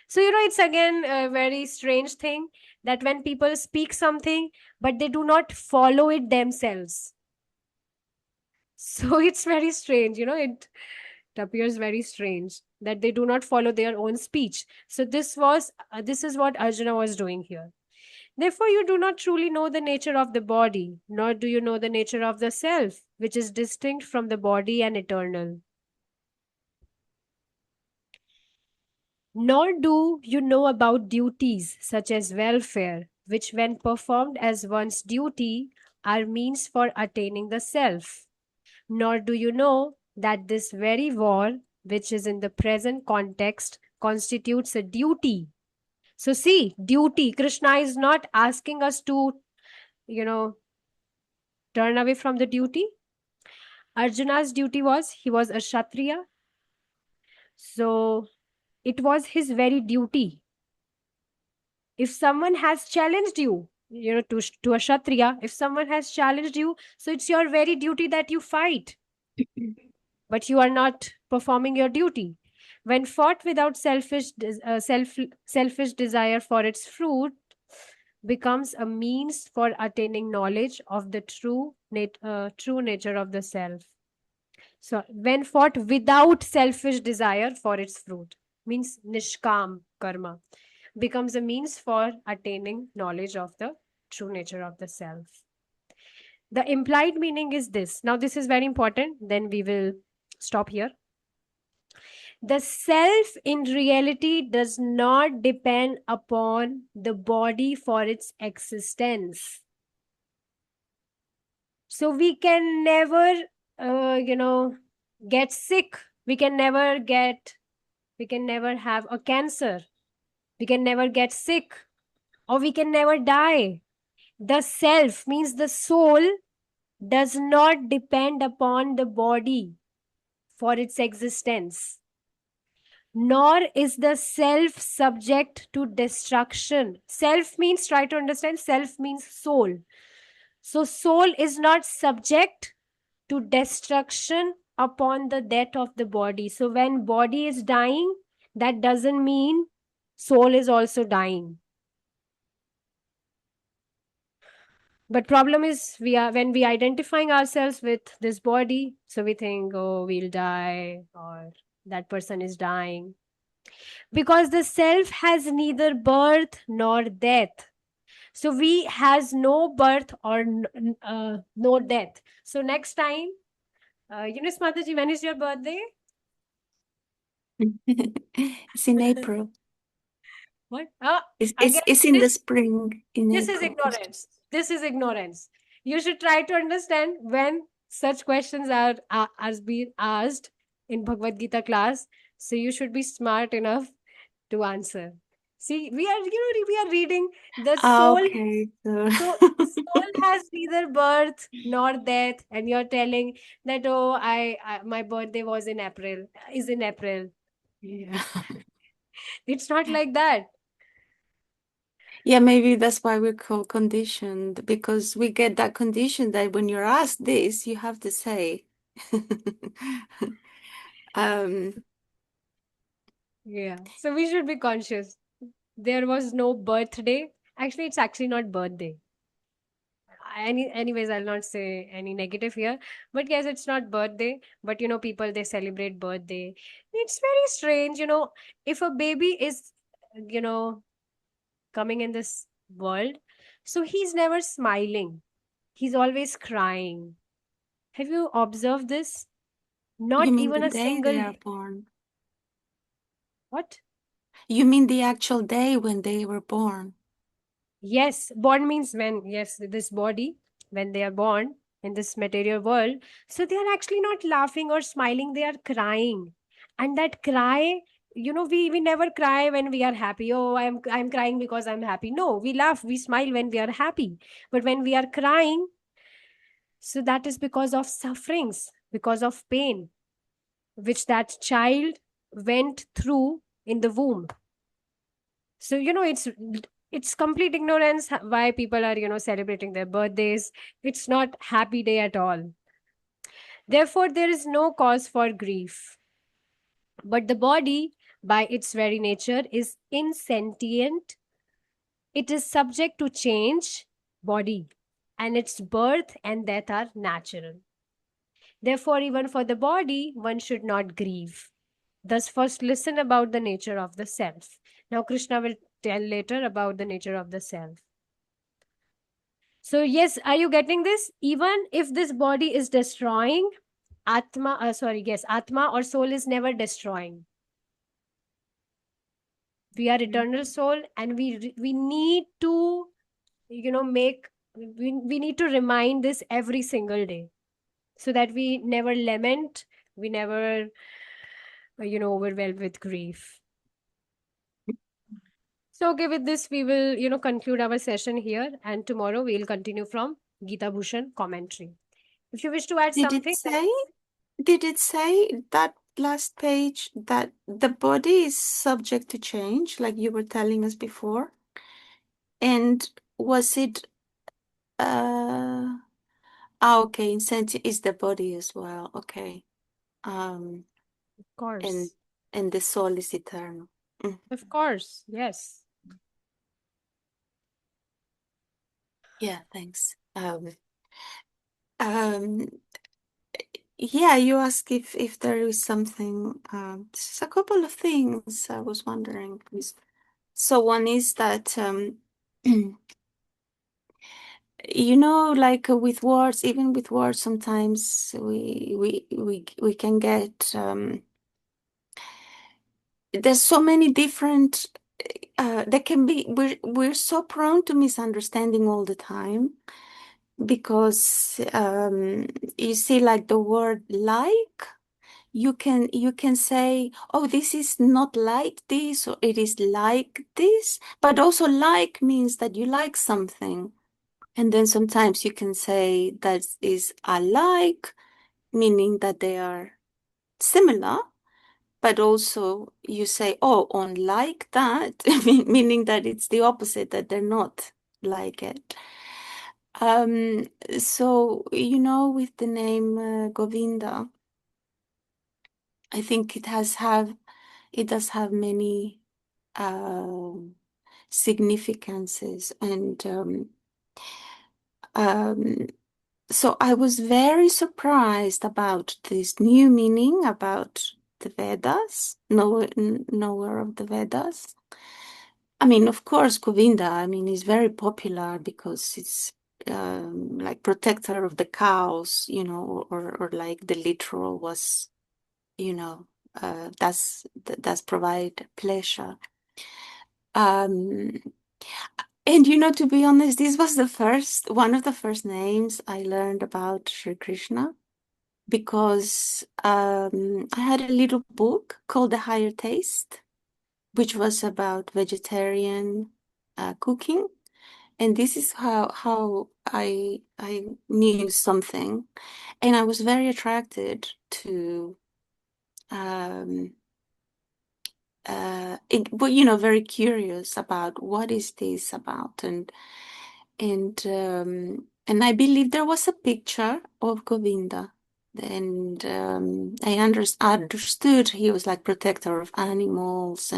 So, it's again a very strange thing that when people speak something, but they do not follow it themselves. So, it's very strange, it appears very strange that they do not follow their own speech. So, this is what Arjuna was doing here. Therefore, you do not truly know the nature of the body, nor do you know the nature of the self, which is distinct from the body and eternal. Nor do you know about duties such as welfare, which, when performed as one's duty, are means for attaining the self. Nor do you know that this very war, which is in the present context, constitutes a duty. So, see, duty. Krishna is not asking us to, turn away from the duty. Arjuna's duty was, he was a Kshatriya. So, it was his very duty. If someone has challenged you, to a Kshatriya, if someone has challenged you, so it's your very duty that you fight. But you are not performing your duty. When fought without selfish desire for its fruit, becomes a means for attaining knowledge of the true nature of the self. So, when fought without selfish desire for its fruit, means nishkam karma, becomes a means for attaining knowledge of the true nature of the self. The implied meaning is this. Now, this is very important. Then we will stop here. The self in reality does not depend upon the body for its existence. So we can never, get sick. We can never have a cancer. We can never get sick, or we can never die. The self means the soul does not depend upon the body for its existence, nor is the self subject to destruction. Self means, try to understand, self means soul. So soul is not subject to destruction upon the death of the body. So when body is dying, that doesn't mean soul is also dying. But problem is, when we identifying ourselves with this body, so we think, oh, we'll die, or that person is dying, because the self has neither birth nor death. So we has no birth or no death. So next time, Eunice Mataji, when is your birthday? It's in April. What? It's in the spring. This is ignorance. This is ignorance. You should try to understand when such questions are being asked in Bhagavad Gita class. So you should be smart enough to answer. See, we are reading the soul. Okay. So the soul has neither birth nor death, and you're telling that, oh, my birthday was in April. Is in April. Yeah. It's not like that. Yeah, maybe that's why we call conditioned, because we get that condition that when you're asked this, you have to say. Yeah. So we should be conscious. There was no birthday. Actually, it's actually not birthday. Anyways, I'll not say any negative here. But yes, it's not birthday. But people, they celebrate birthday. It's very strange. If a baby is, coming in this world, so he's never smiling. He's always crying. Have you observed this? Not You mean even the a day single. they are born? What? You mean the actual day when they were born? Yes, born means when, yes, this body, when they are born in this material world. So they are actually not laughing or smiling, they are crying. And that cry, we never cry when we are happy. Oh, I'm crying because I'm happy. No, we laugh, we smile when we are happy. But when we are crying, so that is because of sufferings, because of pain. which that child went through in the womb. So, it's complete ignorance why people are, celebrating their birthdays. It's not happy day at all. Therefore, there is no cause for grief. But the body, by its very nature, is insentient. It is subject to change, body, and its birth and death are natural. Therefore, even for the body, one should not grieve. Thus, first listen about the nature of the self. Now, Krishna will tell later about the nature of the self. So, yes, are you getting this? Even if this body is destroying, Atma or soul is never destroying. We are eternal soul, and we need to, we need to remind this every single day, so that we never lament, we never, overwhelmed with grief. So, okay, with this, we will, conclude our session here, and tomorrow we'll continue from Gita Bhushan commentary. If you wish to add Did something, it say that last page that the body is subject to change, like you were telling us before? And was it okay, insentient is the body as well. Okay. of course, And the soul is eternal. of course, yes. Yeah, thanks. Yeah, you asked if there is something. Just a couple of things I was wondering, please. So one is that like with words, even with words, sometimes we can get there's so many different there can be we're so prone to misunderstanding all the time, because you see, like the word like, you can say, oh, this is not like this, or it is like this, but also like means that you like something. And then sometimes you can say that is alike, meaning that they are similar, but also you say, oh, unlike that, meaning that it's the opposite, that they're not like it. So, with the name Govinda, I think it does have many significances, and so I was very surprised about this new meaning about the Vedas, knower of the Vedas. I mean, of course, Govinda, is very popular because it's like protector of the cows, or like the literal was, that's provide pleasure. And to be honest, this was one of the first names I learned about Sri Krishna, because I had a little book called The Higher Taste, which was about vegetarian cooking. And this is how I knew something. And I was very attracted to very curious about what is this about, and I believe there was a picture of Govinda, and I understood he was like protector of animals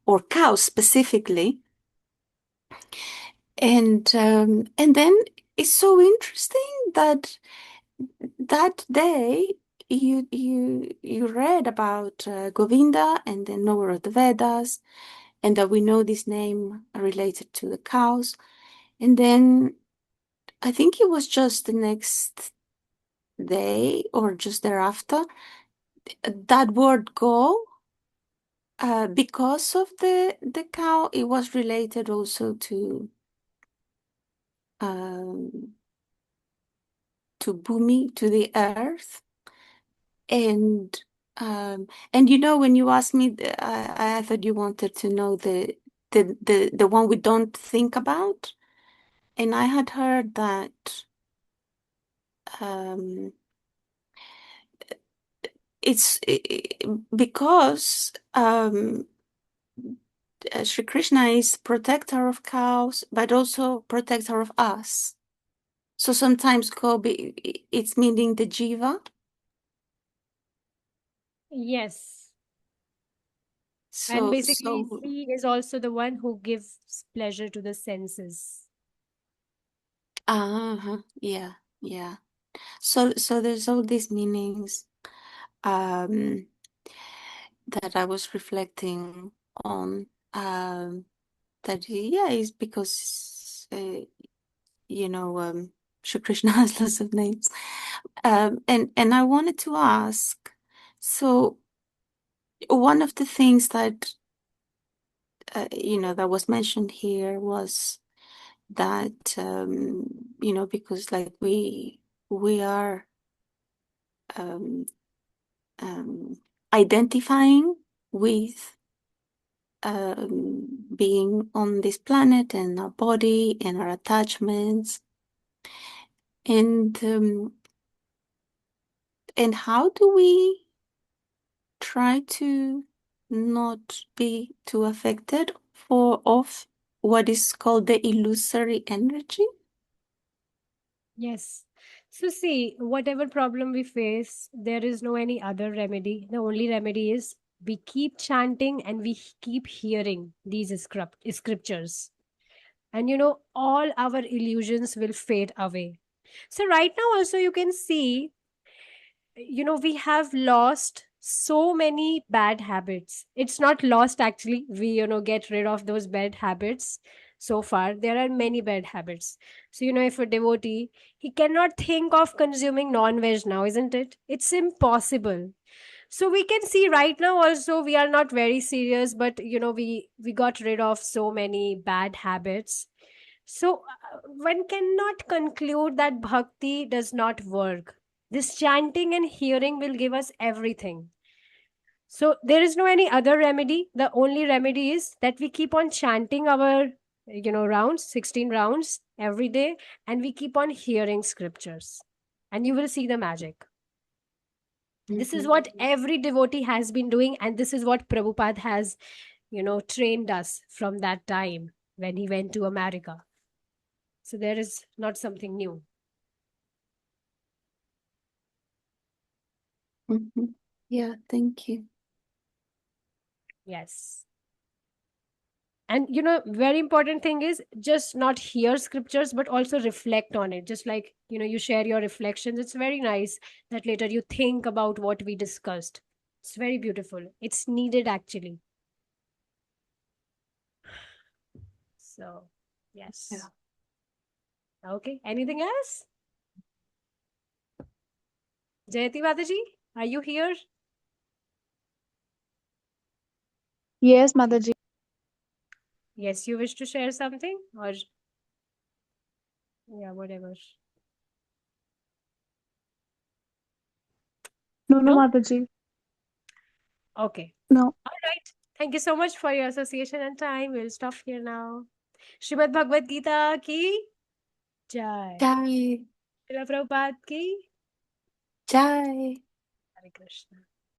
or cows specifically, and then it's so interesting that day you read about Govinda and the knower of the Vedas, and that we know this name related to the cows. And then I think it was just the next day or just thereafter, that word go, because of the cow, it was related also to Bhumi, to the earth. And when you asked me, I thought you wanted to know the one we don't think about. And I had heard that it's because Sri Krishna is protector of cows, but also protector of us. So sometimes Gopi, it's meaning the jiva. Yes. And So basically, he is also the one who gives pleasure to the senses. yeah. So there's all these meanings that I was reflecting on. That is because Shri Krishna has lots of names. And I wanted to ask, so one of the things that that was mentioned here was that because like we are um, identifying with being on this planet and our body and our attachments, and how do we try to not be too affected of what is called the illusory energy? Yes. So see, whatever problem we face, there is no any other remedy. The only remedy is we keep chanting and we keep hearing these scriptures. And all our illusions will fade away. So right now also you can see, we have lost so many bad habits. It's not lost actually. We, get rid of those bad habits. So far, there are many bad habits. So, if a devotee, he cannot think of consuming non-veg now, isn't it? It's impossible. So we can see right now also we are not very serious, but we got rid of so many bad habits. So one cannot conclude that bhakti does not work. This chanting and hearing will give us everything. So there is no any other remedy. The only remedy is that we keep on chanting our rounds, 16 rounds every day, and we keep on hearing scriptures, and you will see the magic. This is what every devotee has been doing, and this is what Prabhupada has trained us from that time when he went to America. So there is not something new. Yeah, thank you. Yes. And very important thing is just not hear scriptures, but also reflect on it. Just like, you share your reflections. It's very nice that later you think about what we discussed. It's very beautiful. It's needed actually. So, yes. Yeah. Okay. Anything else? Jayati Mataji, are you here? Yes, Mataji. Yes, you wish to share something, or yeah, whatever. No, No? Mataji. Okay. No. All right. Thank you so much for your association and time. We'll stop here now. Srimad Bhagavad Gita ki jai. Jai. Srila Prabhupada ki Jai. Hare Krishna.